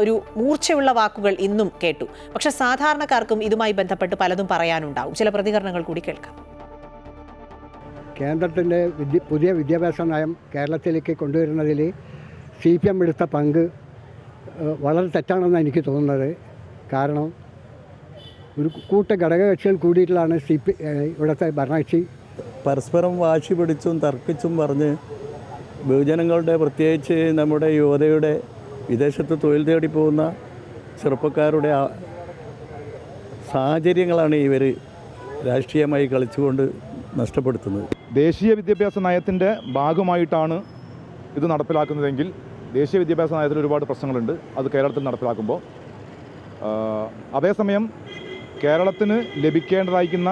ഒരു മൂർച്ചയുള്ള വാക്കുകൾ ഇന്നും കേട്ടു. പക്ഷെ സാധാരണക്കാർക്കും ഇതുമായി ബന്ധപ്പെട്ട് പലതും പറയാനുണ്ടാവും. ചില പ്രതികരണങ്ങൾ കൂടി കേൾക്കാം. കേന്ദ്രത്തിൻ്റെ പുതിയ വിദ്യാഭ്യാസ നയം കേരളത്തിലേക്ക് കൊണ്ടുവരുന്നതിൽ CPM എടുത്ത പങ്ക് വളരെ തെറ്റാണെന്നാണ് എനിക്ക് തോന്നുന്നത്. കാരണം ഒരു കൂട്ട ഘടകകക്ഷികൾ കൂടിയിട്ടുള്ളതാണ് ഇവിടുത്തെ ഭരണകക്ഷി പരസ്പരം വാശി പിടിച്ചും തർക്കിച്ചും പറഞ്ഞ് ബഹുജനങ്ങളുടെ, പ്രത്യേകിച്ച് നമ്മുടെ യുവതയുടെ, വിദേശത്ത് തൊഴിൽ തേടി പോകുന്ന ചെറുപ്പക്കാരുടെ സാഹചര്യങ്ങളാണ് ഇവർ രാഷ്ട്രീയമായി കളിച്ചുകൊണ്ട് നഷ്ടപ്പെടുത്തുന്നത്. ദേശീയ വിദ്യാഭ്യാസ നയത്തിൻ്റെ ഭാഗമായിട്ടാണ് ഇത് നടപ്പിലാക്കുന്നതെങ്കിൽ ദേശീയ വിദ്യാഭ്യാസ നയത്തിൽ ഒരുപാട് പ്രശ്നങ്ങളുണ്ട്. അത് കേരളത്തിൽ നടപ്പിലാക്കുമ്പോൾ അതേസമയം കേരളത്തിന് ലഭിക്കേണ്ടതായിരിക്കുന്ന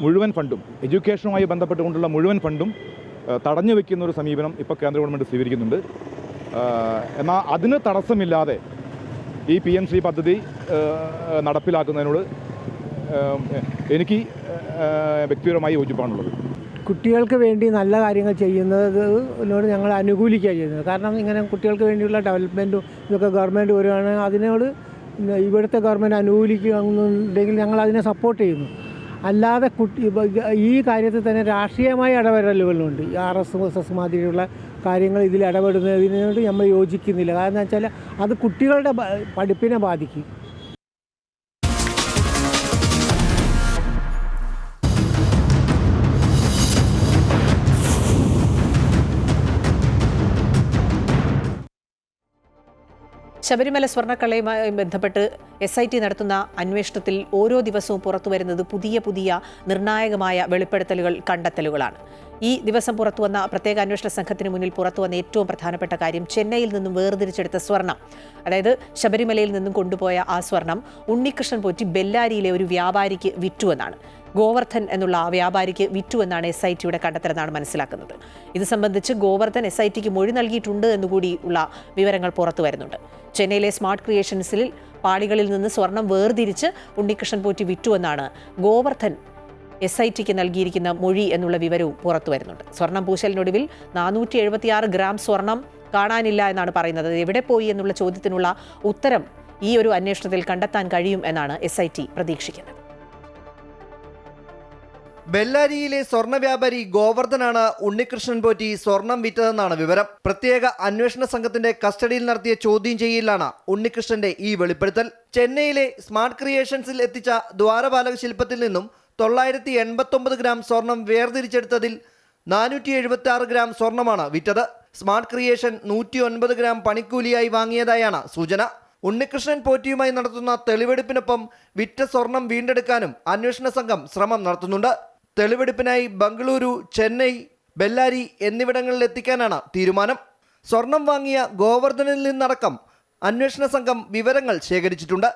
മുഴുവൻ ഫണ്ടും, എഡ്യൂക്കേഷനുമായി ബന്ധപ്പെട്ടുകൊണ്ടുള്ള മുഴുവൻ ഫണ്ടും തടഞ്ഞു വയ്ക്കുന്ന ഒരു സമീപനം ഇപ്പോൾ കേന്ദ്ര ഗവൺമെൻറ് സ്വീകരിക്കുന്നുണ്ട്. എന്നാൽ അതിന് തടസ്സമില്ലാതെ ഈ PM3 പദ്ധതി നടപ്പിലാക്കുന്നതിനോട് എനിക്ക് വ്യക്തിപരമായി യോജിപ്പാണുള്ളത്. കുട്ടികൾക്ക് വേണ്ടി നല്ല കാര്യങ്ങൾ ചെയ്യുന്നതിനോട് ഞങ്ങൾ അനുകൂലിക്കുകയാണ് ചെയ്യുന്നത്. കാരണം ഇങ്ങനെ കുട്ടികൾക്ക് വേണ്ടിയുള്ള ഡെവലപ്മെൻറ്റും ഇതൊക്കെ ഗവൺമെൻറ് വരുവാണ്. അതിനോട് ഇവിടുത്തെ ഗവൺമെൻറ് അനുകൂലിക്കുന്നുണ്ടെങ്കിൽ ഞങ്ങൾ അതിനെ സപ്പോർട്ട് ചെയ്യുന്നു. അല്ലാതെ ഈ കാര്യത്തിൽ തന്നെ രാഷ്ട്രീയമായ ഇടപെടലുകളുണ്ട്. RSS മാതിരിയുള്ള കാര്യങ്ങൾ ഇതിൽ ഇടപെടുന്നതിനോട് നമ്മൾ യോജിക്കുന്നില്ല. കാരണം എന്ന് വെച്ചാൽ അത് കുട്ടികളുടെ പഠിപ്പിനെ ബാധിക്കും. ശബരിമല സ്വർണ്ണക്കള്ളയുമായി ബന്ധപ്പെട്ട് SIT നടത്തുന്ന അന്വേഷണത്തിൽ ഓരോ ദിവസവും പുറത്തു വരുന്നത് പുതിയ നിർണായകമായ വെളിപ്പെടുത്തലുകൾ, കണ്ടെത്തലുകളാണ്. ഈ ദിവസം പുറത്തുവന്ന പ്രത്യേക അന്വേഷണ സംഘത്തിന് മുന്നിൽ പുറത്തുവന്ന ഏറ്റവും പ്രധാനപ്പെട്ട കാര്യം ചെന്നൈയിൽ നിന്നും വേർതിരിച്ചെടുത്ത സ്വർണം, അതായത് ശബരിമലയിൽ നിന്നും കൊണ്ടുപോയ ആ സ്വർണം ഉണ്ണികൃഷ്ണൻ പോറ്റി ബെല്ലാരിയിലെ ഒരു വ്യാപാരിക്ക് വിറ്റുവെന്നാണ്. ഗോവർദ്ധൻ എന്നുള്ള ആ വ്യാപാരിക്ക് വിറ്റുവെന്നാണ് SITയുടെ കണ്ടെത്തലെന്നാണ് മനസ്സിലാക്കുന്നത്. ഇത് സംബന്ധിച്ച് ഗോവർദ്ധൻ SITക്ക് മൊഴി നൽകിയിട്ടുണ്ട് എന്നുകൂടി ഉള്ള വിവരങ്ങൾ പുറത്തു വരുന്നുണ്ട്. ചെന്നൈയിലെ സ്മാർട്ട് ക്രിയേഷൻസിൽ പാളികളിൽ നിന്ന് സ്വർണം വേർതിരിച്ച് ഉണ്ണികൃഷ്ണൻ പോറ്റി വിറ്റുവെന്നാണ് ഗോവർദ്ധൻ SITക്ക് നൽകിയിരിക്കുന്ന മൊഴി എന്നുള്ള വിവരവും പുറത്തു വരുന്നുണ്ട്. സ്വർണം പൂശലിനൊടുവിൽ 476 ഗ്രാം സ്വർണം കാണാനില്ല എന്നാണ് പറയുന്നത്. എവിടെ പോയി എന്നുള്ള ചോദ്യത്തിനുള്ള ഉത്തരം ഈ ഒരു അന്വേഷണത്തിൽ കണ്ടെത്താൻ കഴിയും എന്നാണ് SIT പ്രതീക്ഷിക്കുന്നത്. ബെല്ലാരിയിലെ സ്വർണ്ണ വ്യാപാരി ഗോവർദ്ധനാണ് ഉണ്ണികൃഷ്ണൻ പോറ്റി സ്വർണം വിറ്റതെന്നാണ് വിവരം. പ്രത്യേക അന്വേഷണ സംഘത്തിന്റെ കസ്റ്റഡിയിൽ നടത്തിയ ചോദ്യം ചെയ്യലിലാണ് ഉണ്ണികൃഷ്ണന്റെ ഈ വെളിപ്പെടുത്തൽ. ചെന്നൈയിലെ സ്മാർട്ട് ക്രിയേഷൻസിൽ എത്തിച്ച ദ്വാരപാലക ശില്പത്തിൽ നിന്നും 989 ഗ്രാം സ്വർണം വേർതിരിച്ചെടുത്തതിൽ 476 ഗ്രാം സ്വർണമാണ് വിറ്റത്. സ്മാർട്ട് ക്രിയേഷൻ 109 ഗ്രാം പണിക്കൂലിയായി വാങ്ങിയതായാണ് സൂചന. ഉണ്ണികൃഷ്ണൻ പോറ്റിയുമായി നടത്തുന്ന തെളിവെടുപ്പിനൊപ്പം വിറ്റ സ്വർണം വീണ്ടെടുക്കാനും അന്വേഷണ സംഘം ശ്രമം നടത്തുന്നുണ്ട്. തെളിവെടുപ്പിനായി ബംഗളൂരു, ചെന്നൈ, ബെല്ലാരി എന്നിവിടങ്ങളിൽ എത്തിക്കാനാണ് തീരുമാനം. സ്വർണം വാങ്ങിയ ഗോവർദ്ധനിൽ നിന്നടക്കം അന്വേഷണ സംഘം വിവരങ്ങൾ ശേഖരിച്ചിട്ടുണ്ട്.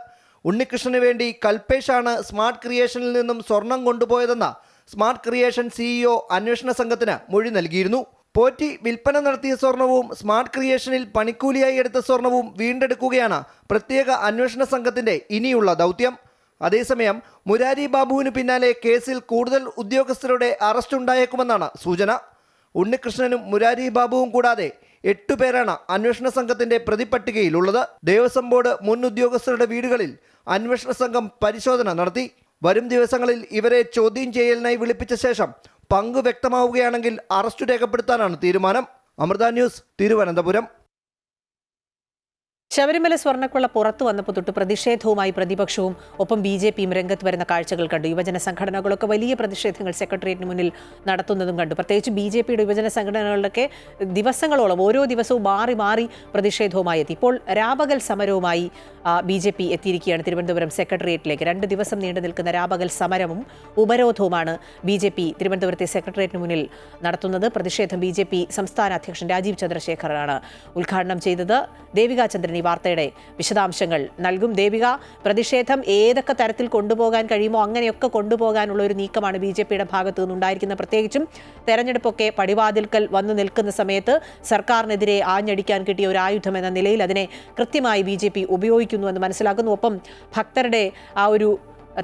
ഉണ്ണികൃഷ്ണന് വേണ്ടി കൽപേഷാണ് സ്മാർട്ട് ക്രിയേഷനിൽ നിന്നും സ്വർണം കൊണ്ടുപോയതെന്ന സ്മാർട്ട് ക്രിയേഷൻ CEO അന്വേഷണ സംഘത്തിന് മൊഴി നൽകിയിരുന്നു. പോറ്റി വിൽപ്പന നടത്തിയ സ്വർണവും സ്മാർട്ട് ക്രിയേഷനിൽ പണിക്കൂലിയായി എടുത്ത സ്വർണവും വീണ്ടെടുക്കുകയാണ് പ്രത്യേക അന്വേഷണ സംഘത്തിന്റെ ഇനിയുള്ള ദൗത്യം. അതേസമയം മുരാരി ബാബുവിന് പിന്നാലെ കേസിൽ കൂടുതൽ ഉദ്യോഗസ്ഥരുടെ അറസ്റ്റ് ഉണ്ടായേക്കുമെന്നാണ് സൂചന. ഉണ്ണികൃഷ്ണനും മുരാരി ബാബുവും കൂടാതെ 8 പേരാണ് അന്വേഷണ സംഘത്തിന്റെ പ്രതിപട്ടികയിലുള്ളത്. ദേവസ്വം ബോർഡ് മുൻ ഉദ്യോഗസ്ഥരുടെ വീടുകളിൽ അന്വേഷണ സംഘം പരിശോധന നടത്തി. വരും ദിവസങ്ങളിൽ ഇവരെ ചോദ്യം ചെയ്യലിനായി വിളിപ്പിച്ച ശേഷം പങ്ക് വ്യക്തമാവുകയാണെങ്കിൽ അറസ്റ്റ് രേഖപ്പെടുത്താനാണ് തീരുമാനം. അമൃത ന്യൂസ്, തിരുവനന്തപുരം. ശബരിമല സ്വർണ്ണക്കൊള്ള പുറത്തു വന്നപ്പോൾ തൊട്ട് പ്രതിഷേധവുമായി പ്രതിപക്ഷവും ഒപ്പം BJPയും രംഗത്ത് വരുന്ന കാഴ്ചകൾ കണ്ടു. യുവജന സംഘടനകളൊക്കെ വലിയ പ്രതിഷേധങ്ങൾ സെക്രട്ടേറിയറ്റിന് മുന്നിൽ നടത്തുന്നതും കണ്ടു. പ്രത്യേകിച്ച് BJPയുടെ യുവജന സംഘടനകളിലൊക്കെ ദിവസങ്ങളോളം ഓരോ ദിവസവും മാറി മാറി പ്രതിഷേധവുമായി എത്തി. ഇപ്പോൾ രാപകൽ സമരവുമായി BJP എത്തിയിരിക്കുകയാണ് തിരുവനന്തപുരം സെക്രട്ടേറിയറ്റിലേക്ക്. 2 ദിവസം നീണ്ടു നിൽക്കുന്ന രാപകൽ സമരവും ഉപരോധവുമാണ് BJP തിരുവനന്തപുരത്തെ സെക്രട്ടേറിയറ്റിന് മുന്നിൽ നടത്തുന്നത്. പ്രതിഷേധം BJP സംസ്ഥാന അധ്യക്ഷൻ രാജീവ് ചന്ദ്രശേഖറാണ് ഉദ്ഘാടനം ചെയ്തത്. ദേവിക ചന്ദ്രൻ ഈ വാർത്തയുടെ വിശദാംശങ്ങൾ നൽകും. ദേവിക, പ്രതിഷേധം ഏതൊക്കെ തരത്തിൽ കൊണ്ടുപോകാൻ കഴിയുമോ അങ്ങനെയൊക്കെ കൊണ്ടുപോകാനുള്ള ഒരു നീക്കമാണ് BJPയുടെ ഭാഗത്തു നിന്നുണ്ടായിരിക്കുന്നത്. പ്രത്യേകിച്ചും തെരഞ്ഞെടുപ്പൊക്കെ പടിവാതിൽക്കൽ വന്നു നിൽക്കുന്ന സമയത്ത് സർക്കാരിനെതിരെ ആഞ്ഞടിക്കാൻ കിട്ടിയ ഒരു ആയുധം എന്ന നിലയിൽ അതിനെ കൃത്യമായി BJP ഉപയോഗിക്കുന്നുവെന്ന് മനസ്സിലാക്കുന്നു. ഒപ്പം ഭക്തരുടെ ആ ഒരു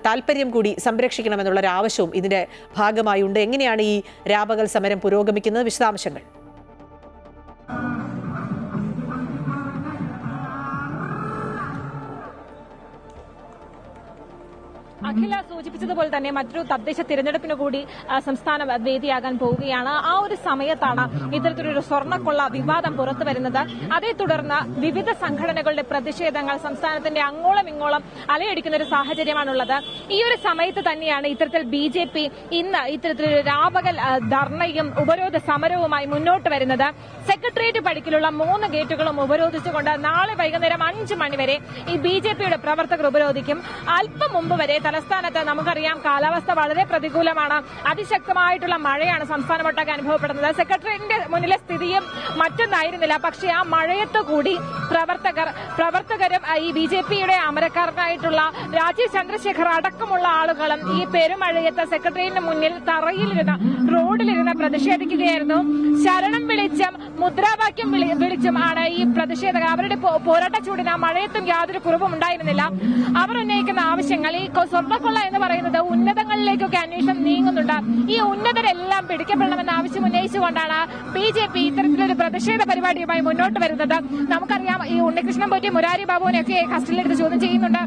താല്പര്യം കൂടി സംരക്ഷിക്കണമെന്നുള്ളൊരു ആവശ്യവും ഇതിൻ്റെ ഭാഗമായുണ്ട്. എങ്ങനെയാണ് ഈ രാപകൽ സമരം പുരോഗമിക്കുന്നത്? വിശദാംശങ്ങൾ. അഖില സൂചിപ്പിച്ചതുപോലെ തന്നെ മറ്റൊരു തദ്ദേശ തിരഞ്ഞെടുപ്പിന് കൂടി സംസ്ഥാനം വേദിയാകാൻ പോവുകയാണ്. ആ ഒരു സമയത്താണ് ഇത്തരത്തിലൊരു സ്വർണ്ണക്കൊള്ള വിവാദം പുറത്തു വരുന്നത്. അതേ തുടർന്ന് വിവിധ സംഘടനകളുടെ പ്രതിഷേധങ്ങൾ സംസ്ഥാനത്തിന്റെ അങ്ങോളം ഇങ്ങോളം അലയടിക്കുന്ന ഒരു സാഹചര്യമാണുള്ളത്. ഈ ഒരു സമയത്ത് തന്നെയാണ് ഇത്തരത്തിൽ BJP ഇന്ന് ഇത്തരത്തിലൊരു രാപകൽ ധർണയും ഉപരോധ സമരവുമായി മുന്നോട്ട് വരുന്നത്. സെക്രട്ടേറിയറ്റ് പടിക്കലുള്ള 3 ഗേറ്റുകളും ഉപരോധിച്ചുകൊണ്ട് നാളെ വൈകുന്നേരം 5 മണിവരെ ഈ BJPയുടെ പ്രവർത്തകർ ഉപരോധിക്കും. അല്പം മുമ്പ് വരെ തലസ്ഥാനത്ത് നമുക്കറിയാം കാലാവസ്ഥ വളരെ പ്രതികൂലമാണ്. അതിശക്തമായിട്ടുള്ള മഴയാണ് സംസ്ഥാനമൊട്ടാകെ അനുഭവപ്പെടുന്നത്. സെക്രട്ടേറിയറ്റിന്റെ മുന്നിലെ സ്ഥിതിയും മറ്റൊന്നായിരുന്നില്ല. പക്ഷേ ആ മഴയത്ത് കൂടി പ്രവർത്തകരും ഈ BJPയുടെ അമരക്കാരനായിട്ടുള്ള രാജീവ് ചന്ദ്രശേഖർ അടക്കമുള്ള ആളുകളും ഈ പെരുമഴയത്ത് സെക്രട്ടേറിയറ്റിന് മുന്നിൽ തറയിലിരുന്ന് റോഡിലിരുന്ന് പ്രതിഷേധിക്കുകയായിരുന്നു. ശരണം വിളിച്ചും മുദ്രാവാക്യം വിളിച്ചും ആണ് ഈ പ്രതിഷേധകർ അവരുടെ പോരാട്ട ചൂടിന് ആ മഴയത്തും യാതൊരു കുറവും ഉണ്ടായിരുന്നില്ല. അവർ ഉന്നയിക്കുന്ന ആവശ്യങ്ങൾ ഈ സ്വർണ്ണക്കൊള്ള എന്ന് പറയുന്നത് ഉന്നതങ്ങളിലേക്കൊക്കെ അന്വേഷണം നീങ്ങുന്നുണ്ട്. ഈ ഉന്നതരെല്ലാം പിടിക്കപ്പെടണമെന്ന ആവശ്യം ഉന്നയിച്ചുകൊണ്ടാണ് BJP ഇത്തരത്തിലൊരു പ്രതിഷേധ പരിപാടിയുമായി മുന്നോട്ട് വരുന്നത്. നമുക്കറിയാം ഈ ഉണ്ണികൃഷ്ണൻ പോറ്റി മുരാരി ബാബുവിനെയൊക്കെ കസ്റ്റഡിയിലെടുത്ത് ചോദ്യം ചെയ്യുന്നുണ്ട്,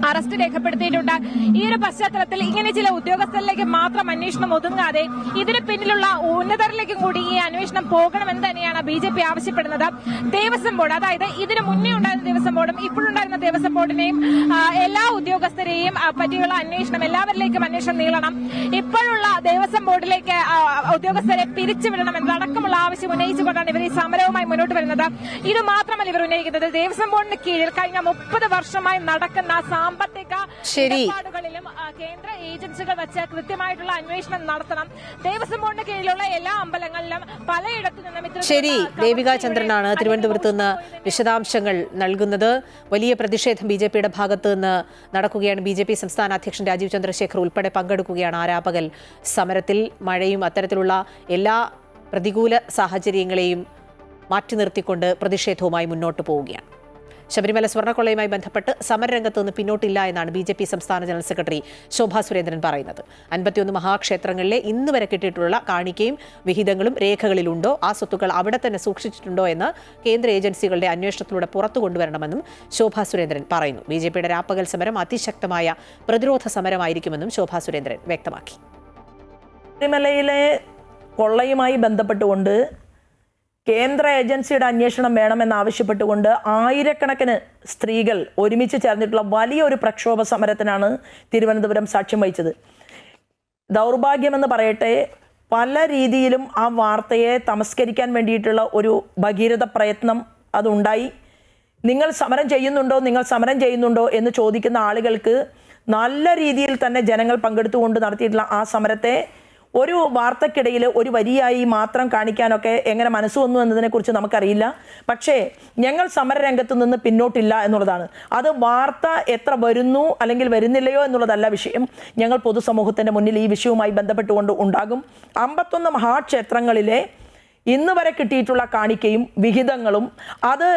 അറസ്റ്റ് രേഖപ്പെടുത്തിയിട്ടുണ്ട്. ഈ ഒരു പശ്ചാത്തലത്തിൽ ഇങ്ങനെ ചില ഉദ്യോഗസ്ഥരിലേക്ക് മാത്രം അന്വേഷണം ഒതുങ്ങാതെ ഇതിന് പിന്നിലുള്ള ഉന്നതരിലേക്കും കൂടി ഈ അന്വേഷണം പോകണമെന്ന് തന്നെയാണ് BJP ആവശ്യപ്പെടുന്നത്. ദേവസ്വം ബോർഡ്, അതായത് ഇതിന് മുന്നേ ഉണ്ടായിരുന്ന ദേവസ്വം ബോർഡും ഇപ്പോഴുണ്ടായിരുന്ന ദേവസ്വം ബോർഡിനെയും എല്ലാ ഉദ്യോഗസ്ഥരെയും പറ്റിയുള്ള അന്വേഷണം എല്ലാവരിലേക്കും അന്വേഷണം നീളണം. ഇപ്പോഴുള്ള ദേവസ്വം ബോർഡിലേക്ക് ഉദ്യോഗസ്ഥരെ പിരിച്ചുവിടണം എന്നതടക്കമുള്ള ആവശ്യം ഉന്നയിച്ചുകൊണ്ടാണ് ഇവർ ഈ സമരവുമായി മുന്നോട്ട് വരുന്നത്. ഇത് മാത്രമല്ല ഇവർ ഉന്നയിക്കുന്നത് ദേവസ്വം ബോർഡിന് കീഴിൽ കഴിഞ്ഞ 30 വർഷമായി നടക്കുന്ന സാമ്പത്തിക ഇടപാടുകളിലും കേന്ദ്ര ഏജൻസികൾ വെച്ച് കൃത്യമായിട്ടുള്ള അന്വേഷണം നടത്തണം. ദേവസ്വം ബോർഡിന് കീഴിലുള്ള എല്ലാ അമ്പലങ്ങളിലും പലയിടത്തു നിന്നും ശരി. ദേവിക ചന്ദ്രനാണ് തിരുവനന്തപുരത്ത് നിന്ന് വിശദാംശങ്ങൾ നൽകുന്നത്. വലിയ പ്രതിഷേധം BJPയുടെ ഭാഗത്ത് നിന്ന് നടക്കുകയാണ്. BJP സംസ്ഥാന അധ്യക്ഷൻ രാജീവ് ചന്ദ്രശേഖർ ഉൾപ്പെടെ പങ്കെടുക്കുകയാണ് ആരാപകൽ സമരത്തിൽ. മഴയും അത്തരത്തിലുള്ള എല്ലാ പ്രതികൂല സാഹചര്യങ്ങളെയും മാറ്റി നിർത്തിക്കൊണ്ട് പ്രതിഷേധവുമായി മുന്നോട്ട് പോവുകയാണ്. ശബരിമല സ്വർണ്ണക്കൊള്ളയുമായി ബന്ധപ്പെട്ട് സമരരംഗത്ത് നിന്ന് പിന്നോട്ടില്ല എന്നാണ് BJP സംസ്ഥാന ജനറൽ സെക്രട്ടറി ശോഭാ സുരേന്ദ്രൻ പറയുന്നത്. 51 മഹാക്ഷേത്രങ്ങളിലെ ഇന്ന് വരെ കിട്ടിയിട്ടുള്ള കാണിക്കയും വിഹിതങ്ങളും രേഖകളിലുണ്ടോ, ആ സ്വത്തുക്കൾ അവിടെ തന്നെ സൂക്ഷിച്ചിട്ടുണ്ടോ എന്ന് കേന്ദ്ര ഏജൻസികളുടെ അന്വേഷണത്തിലൂടെ പുറത്തു കൊണ്ടുവരണമെന്നും ശോഭാ സുരേന്ദ്രൻ പറയുന്നു. BJPയുടെ രാപ്പകൽ സമരം അതിശക്തമായ പ്രതിരോധ സമരമായിരിക്കുമെന്നും ശോഭാ സുരേന്ദ്രൻ വ്യക്തമാക്കി. ശബരിമലയിലെ കൊള്ളയുമായി ബന്ധപ്പെട്ടുകൊണ്ട് കേന്ദ്ര ഏജൻസിയുടെ അന്വേഷണം വേണമെന്നാവശ്യപ്പെട്ടുകൊണ്ട് ആയിരക്കണക്കിന് സ്ത്രീകൾ ഒരുമിച്ച് ചേർന്നിട്ടുള്ള വലിയൊരു പ്രക്ഷോഭ സമരത്തിനാണ് തിരുവനന്തപുരം സാക്ഷ്യം വഹിച്ചത്. ദൗർഭാഗ്യമെന്ന് പറയട്ടെ, പല രീതിയിലും ആ വാർത്തയെ തമസ്കരിക്കാൻ വേണ്ടിയിട്ടുള്ള ഒരു ഭഗീരഥ പ്രയത്നം അതുണ്ടായി. നിങ്ങൾ സമരം ചെയ്യുന്നുണ്ടോ എന്ന് ചോദിക്കുന്ന ആളുകൾക്ക് നല്ല രീതിയിൽ തന്നെ ജനങ്ങൾ പങ്കെടുത്തുകൊണ്ട് നടത്തിയിട്ടുള്ള ആ സമരത്തെ ഒരു വാർത്തക്കിടയിൽ ഒരു വരിയായി മാത്രം കാണിക്കാനൊക്കെ എങ്ങനെ മനസ്സ് വന്നു എന്നതിനെക്കുറിച്ച് നമുക്കറിയില്ല. പക്ഷേ ഞങ്ങൾ സമരരംഗത്ത് നിന്ന് പിന്നോട്ടില്ല എന്നുള്ളതാണ്. അത് വാർത്ത എത്ര വരുന്നു അല്ലെങ്കിൽ വരുന്നില്ലയോ എന്നുള്ളതല്ല വിഷയം. ഞങ്ങൾ പൊതുസമൂഹത്തിൻ്റെ മുന്നിൽ ഈ വിഷയവുമായി ബന്ധപ്പെട്ടുകൊണ്ട് ഉണ്ടാകും. 51 മഹാക്ഷേത്രങ്ങളിലെ ഇന്ന് വരെ കിട്ടിയിട്ടുള്ള കാണിക്കയും വിഹിതങ്ങളും അത്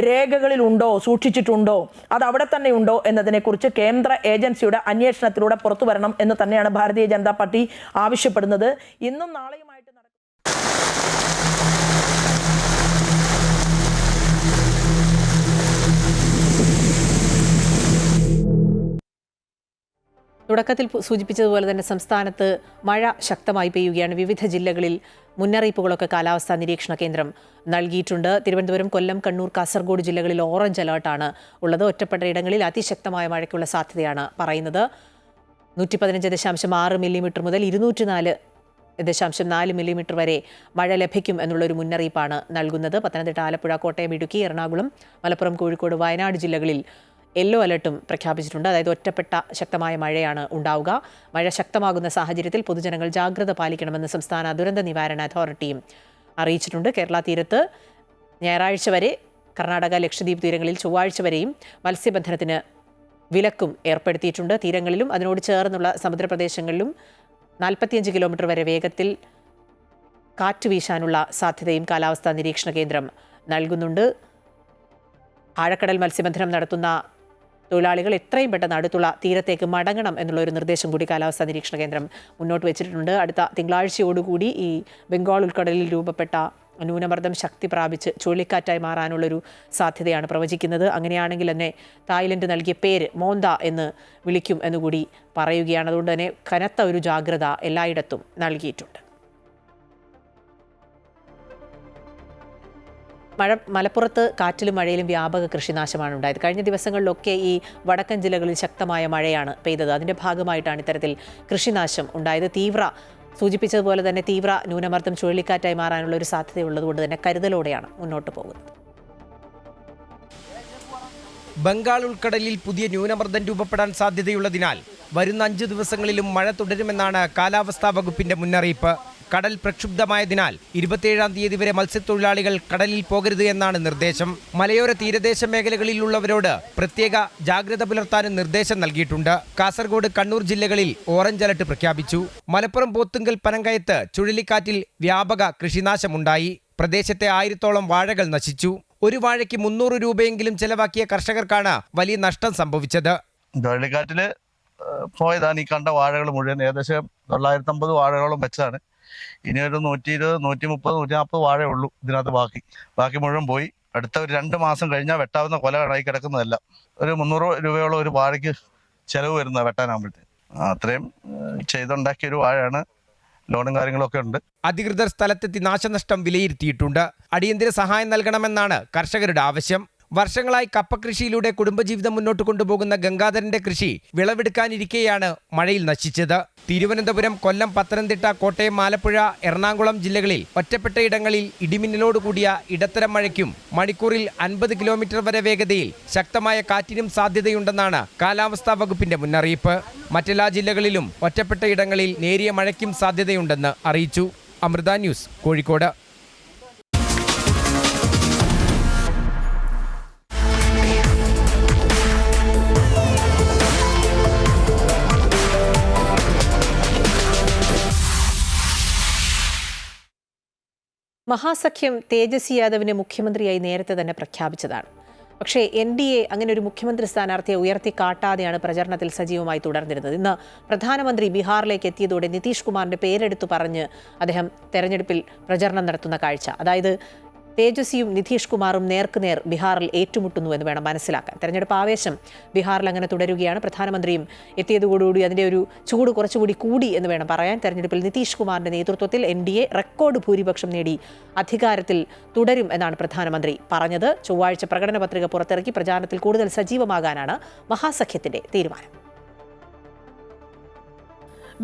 രേഖകളിലുണ്ടോ, സൂക്ഷിച്ചിട്ടുണ്ടോ, അത് അവിടെ തന്നെ ഉണ്ടോ എന്നതിനെക്കുറിച്ച് കേന്ദ്ര ഏജൻസിയുടെ അന്വേഷണത്തിലൂടെ പുറത്തു വരണം എന്ന് തന്നെയാണ് ഭാരതീയ ജനതാ പാർട്ടി ആവശ്യപ്പെടുന്നത്. ഇന്നും നാളെയുമായിട്ട് തുടക്കത്തിൽ സൂചിപ്പിച്ചതുപോലെ തന്നെ സംസ്ഥാനത്ത് മഴ ശക്തമായി പെയ്യുകയാണ്. വിവിധ ജില്ലകളിൽ മുന്നറിയിപ്പുകളൊക്കെ കാലാവസ്ഥാ നിരീക്ഷണ കേന്ദ്രം നൽകിയിട്ടുണ്ട്. തിരുവനന്തപുരം, കൊല്ലം, കണ്ണൂർ, കാസർഗോഡ് ജില്ലകളിൽ ഓറഞ്ച് അലേർട്ടാണ് ഉള്ളത്. ഒറ്റപ്പെട്ട ഇടങ്ങളിൽ അതിശക്തമായ മഴയ്ക്കുള്ള സാധ്യതയാണ് പറയുന്നത്. 115.6 മില്ലിമീറ്റർ മുതൽ 204.4 മില്ലിമീറ്റർ വരെ മഴ ലഭിക്കും എന്നുള്ളൊരു മുന്നറിയിപ്പാണ് നൽകുന്നത്. പത്തനംതിട്ട, ആലപ്പുഴ, കോട്ടയം, ഇടുക്കി, എറണാകുളം, മലപ്പുറം, കോഴിക്കോട്, വയനാട് ജില്ലകളിൽ യെല്ലോ അലർട്ടും പ്രഖ്യാപിച്ചിട്ടുണ്ട്. അതായത് ഒറ്റപ്പെട്ട ശക്തമായ മഴയാണ് ഉണ്ടാവുക. മഴ ശക്തമാകുന്ന സാഹചര്യത്തിൽ പൊതുജനങ്ങൾ ജാഗ്രത പാലിക്കണമെന്ന് സംസ്ഥാന ദുരന്ത നിവാരണ അതോറിറ്റിയും അറിയിച്ചിട്ടുണ്ട്. കേരള തീരത്ത് ഞായറാഴ്ച വരെ, കർണാടക, ലക്ഷദ്വീപ് തീരങ്ങളിൽ ചൊവ്വാഴ്ച വരെയും മത്സ്യബന്ധനത്തിന് വിലക്കും ഏർപ്പെടുത്തിയിട്ടുണ്ട്. തീരങ്ങളിലും അതിനോട് ചേർന്നുള്ള സമുദ്രപ്രദേശങ്ങളിലും 45 കിലോമീറ്റർ വരെ വേഗത്തിൽ കാറ്റ് വീശാനുള്ള സാധ്യതയും കാലാവസ്ഥാ നിരീക്ഷണ കേന്ദ്രം നൽകുന്നുണ്ട്. ആഴക്കടൽ മത്സ്യബന്ധനം നടത്തുന്ന തൊഴിലാളികൾ എത്രയും പെട്ടെന്ന് അടുത്തുള്ള തീരത്തേക്ക് മടങ്ങണം എന്നുള്ളൊരു നിർദ്ദേശം കൂടി കാലാവസ്ഥാ നിരീക്ഷണ കേന്ദ്രം മുന്നോട്ട് വെച്ചിട്ടുണ്ട്. അടുത്ത തിങ്കളാഴ്ചയോടുകൂടി ഈ ബംഗാൾ ഉൾക്കടലിൽ രൂപപ്പെട്ട ന്യൂനമർദ്ദം ശക്തി പ്രാപിച്ച് ചുഴലിക്കാറ്റായി മാറാനുള്ളൊരു സാധ്യതയാണ് പ്രവചിക്കുന്നത്. അങ്ങനെയാണെങ്കിൽ തന്നെ തായ്ലൻഡ് നൽകിയ പേര് മോന്ത എന്ന് വിളിക്കും എന്നുകൂടി പറയുകയാണ്. അതുകൊണ്ട് തന്നെ കനത്ത ഒരു ജാഗ്രത എല്ലായിടത്തും നൽകിയിട്ടുണ്ട്. മലപ്പുറത്ത് കാറ്റിലും മഴയിലും വ്യാപക കൃഷിനാശമാണ് ഉണ്ടായത്. കഴിഞ്ഞ ദിവസങ്ങളിലൊക്കെ ഈ വടക്കൻ ജില്ലകളിൽ ശക്തമായ മഴയാണ് പെയ്തത്. അതിൻ്റെ ഭാഗമായിട്ടാണ് ഇത്തരത്തിൽ കൃഷിനാശം ഉണ്ടായത്. സൂചിപ്പിച്ചതുപോലെ തന്നെ തീവ്ര ന്യൂനമർദ്ദം ചുഴലിക്കാറ്റായി മാറാനുള്ള ഒരു സാധ്യതയുള്ളതുകൊണ്ട് തന്നെ കരുതലോടെയാണ് മുന്നോട്ട് പോകുന്നത്. ബംഗാൾ ഉൾക്കടലിൽ പുതിയ ന്യൂനമർദ്ദം രൂപപ്പെടാൻ സാധ്യതയുള്ളതിനാൽ വരുന്ന 5 ദിവസങ്ങളിലും മഴ തുടരുമെന്നാണ് കാലാവസ്ഥാ വകുപ്പിന്റെ മുന്നറിയിപ്പ്. കടൽ പ്രക്ഷുബ്ധമായതിനാൽ 27-ാം തീയതി വരെ മത്സ്യത്തൊഴിലാളികൾ കടലിൽ പോകരുത് എന്നാണ് നിർദ്ദേശം. മലയോര തീരദേശ മേഖലകളിലുള്ളവരോട് പ്രത്യേക ജാഗ്രത പുലർത്താനും നിർദ്ദേശം നൽകിയിട്ടുണ്ട്. കാസർഗോഡ്, കണ്ണൂർ ജില്ലകളിൽ ഓറഞ്ച് അലർട്ട് പ്രഖ്യാപിച്ചു. മലപ്പുറം, പോത്തുങ്കൽ, പനങ്കയത്ത് ചുഴലിക്കാറ്റിൽ വ്യാപക കൃഷിനാശമുണ്ടായി. പ്രദേശത്തെ 1000-ഓളം വാഴകൾ നശിച്ചു. ഒരു വാഴയ്ക്ക് 300 രൂപയെങ്കിലും ചെലവാക്കിയ കർഷകർക്കാണ് വലിയ നഷ്ടം സംഭവിച്ചത്. ചുഴലിക്കാറ്റില് പോയതാണ് ഈ കണ്ട വാഴകൾ മുഴുവൻ. ഏകദേശം 950 വാഴകളോളം വെച്ചാണ്. ഇനി ഒരു 120, 130, 140 വാഴയേ ഉള്ളൂ ഇതിനകത്ത്. ബാക്കി മുഴുവൻ പോയി. അടുത്ത ഒരു 2 മാസം കഴിഞ്ഞാൽ വെട്ടാവുന്ന കൊലകളായി കിടക്കുന്നതല്ല. ഒരു 300 രൂപയോളം ഒരു വാഴയ്ക്ക് ചെലവ് വരുന്നത് വെട്ടാനാകുമ്പോഴത്തേക്ക്. അത്രയും ചെയ്തുണ്ടാക്കിയ ഒരു വാഴയാണ്. ലോണും കാര്യങ്ങളൊക്കെ ഉണ്ട്. അധികൃതർ സ്ഥലത്തെത്തി നാശനഷ്ടം വിലയിരുത്തിയിട്ടുണ്ട്. അടിയന്തര സഹായം നൽകണമെന്നാണ് കർഷകരുടെ ആവശ്യം. വർഷങ്ങളായി കപ്പകൃഷിയിലൂടെ കുടുംബജീവിതം മുന്നോട്ട് കൊണ്ടുപോകുന്ന ഗംഗാധരന്റെ കൃഷി വിളവെടുക്കാനിരിക്കെയാണ് മഴയിൽ നശിച്ചത്. തിരുവനന്തപുരം, കൊല്ലം, പത്തനംതിട്ട, കോട്ടയം, ആലപ്പുഴ, എറണാകുളം ജില്ലകളിൽ ഒറ്റപ്പെട്ട ഇടങ്ങളിൽ ഇടിമിന്നലോടുകൂടിയ ഇടത്തരം മഴയ്ക്കും മണിക്കൂറിൽ 50 കിലോമീറ്റർ വരെ വേഗതയിൽ ശക്തമായ കാറ്റിനും സാധ്യതയുണ്ടെന്നാണ് കാലാവസ്ഥാ വകുപ്പിന്റെ മുന്നറിയിപ്പ്. മറ്റെല്ലാ ജില്ലകളിലും ഒറ്റപ്പെട്ട ഇടങ്ങളിൽ നേരിയ മഴയ്ക്കും സാധ്യതയുണ്ടെന്ന് അറിയിച്ചു. അമൃത ന്യൂസ്, കോഴിക്കോട്. മഹാസഖ്യം തേജസ്വി യാദവിനെ മുഖ്യമന്ത്രിയായി നേരത്തെ തന്നെ പ്രഖ്യാപിച്ചതാണ്. പക്ഷേ NDA അങ്ങനെ ഒരു മുഖ്യമന്ത്രി സ്ഥാനാർത്ഥിയെ ഉയർത്തിക്കാട്ടാതെയാണ് പ്രചരണത്തിൽ സജീവമായി തുടർന്നിരുന്നത്. ഇന്ന് പ്രധാനമന്ത്രി ബീഹാറിലേക്ക് എത്തിയതോടെ നിതീഷ് കുമാറിന്റെ പേരെടുത്തു പറഞ്ഞ് അദ്ദേഹം തെരഞ്ഞെടുപ്പിൽ പ്രചരണം നടത്തുന്ന കാഴ്ച. അതായത് തേജസ്വിയും നിതീഷ് കുമാറും നേർക്കുനേർ ബീഹാറിൽ ഏറ്റുമുട്ടുന്നു എന്ന് വേണം മനസ്സിലാക്കാൻ. തെരഞ്ഞെടുപ്പ് ആവേശം ബീഹാറിൽ അങ്ങനെ തുടരുകയാണ്. പ്രധാനമന്ത്രിയും എത്തിയതോടുകൂടി അതിൻ്റെ ഒരു ചൂട് കുറച്ചുകൂടി കൂടി എന്ന് വേണം പറയാൻ. തെരഞ്ഞെടുപ്പിൽ നിതീഷ് കുമാറിന്റെ നേതൃത്വത്തിൽ NDA റെക്കോർഡ് ഭൂരിപക്ഷം നേടി അധികാരത്തിൽ തുടരും എന്നാണ് പ്രധാനമന്ത്രി പറഞ്ഞത്. ചൊവ്വാഴ്ച പ്രകടന പത്രിക പുറത്തിറക്കി പ്രചാരണത്തിൽ കൂടുതൽ സജീവമാകാനാണ് മഹാസഖ്യത്തിന്റെ തീരുമാനം.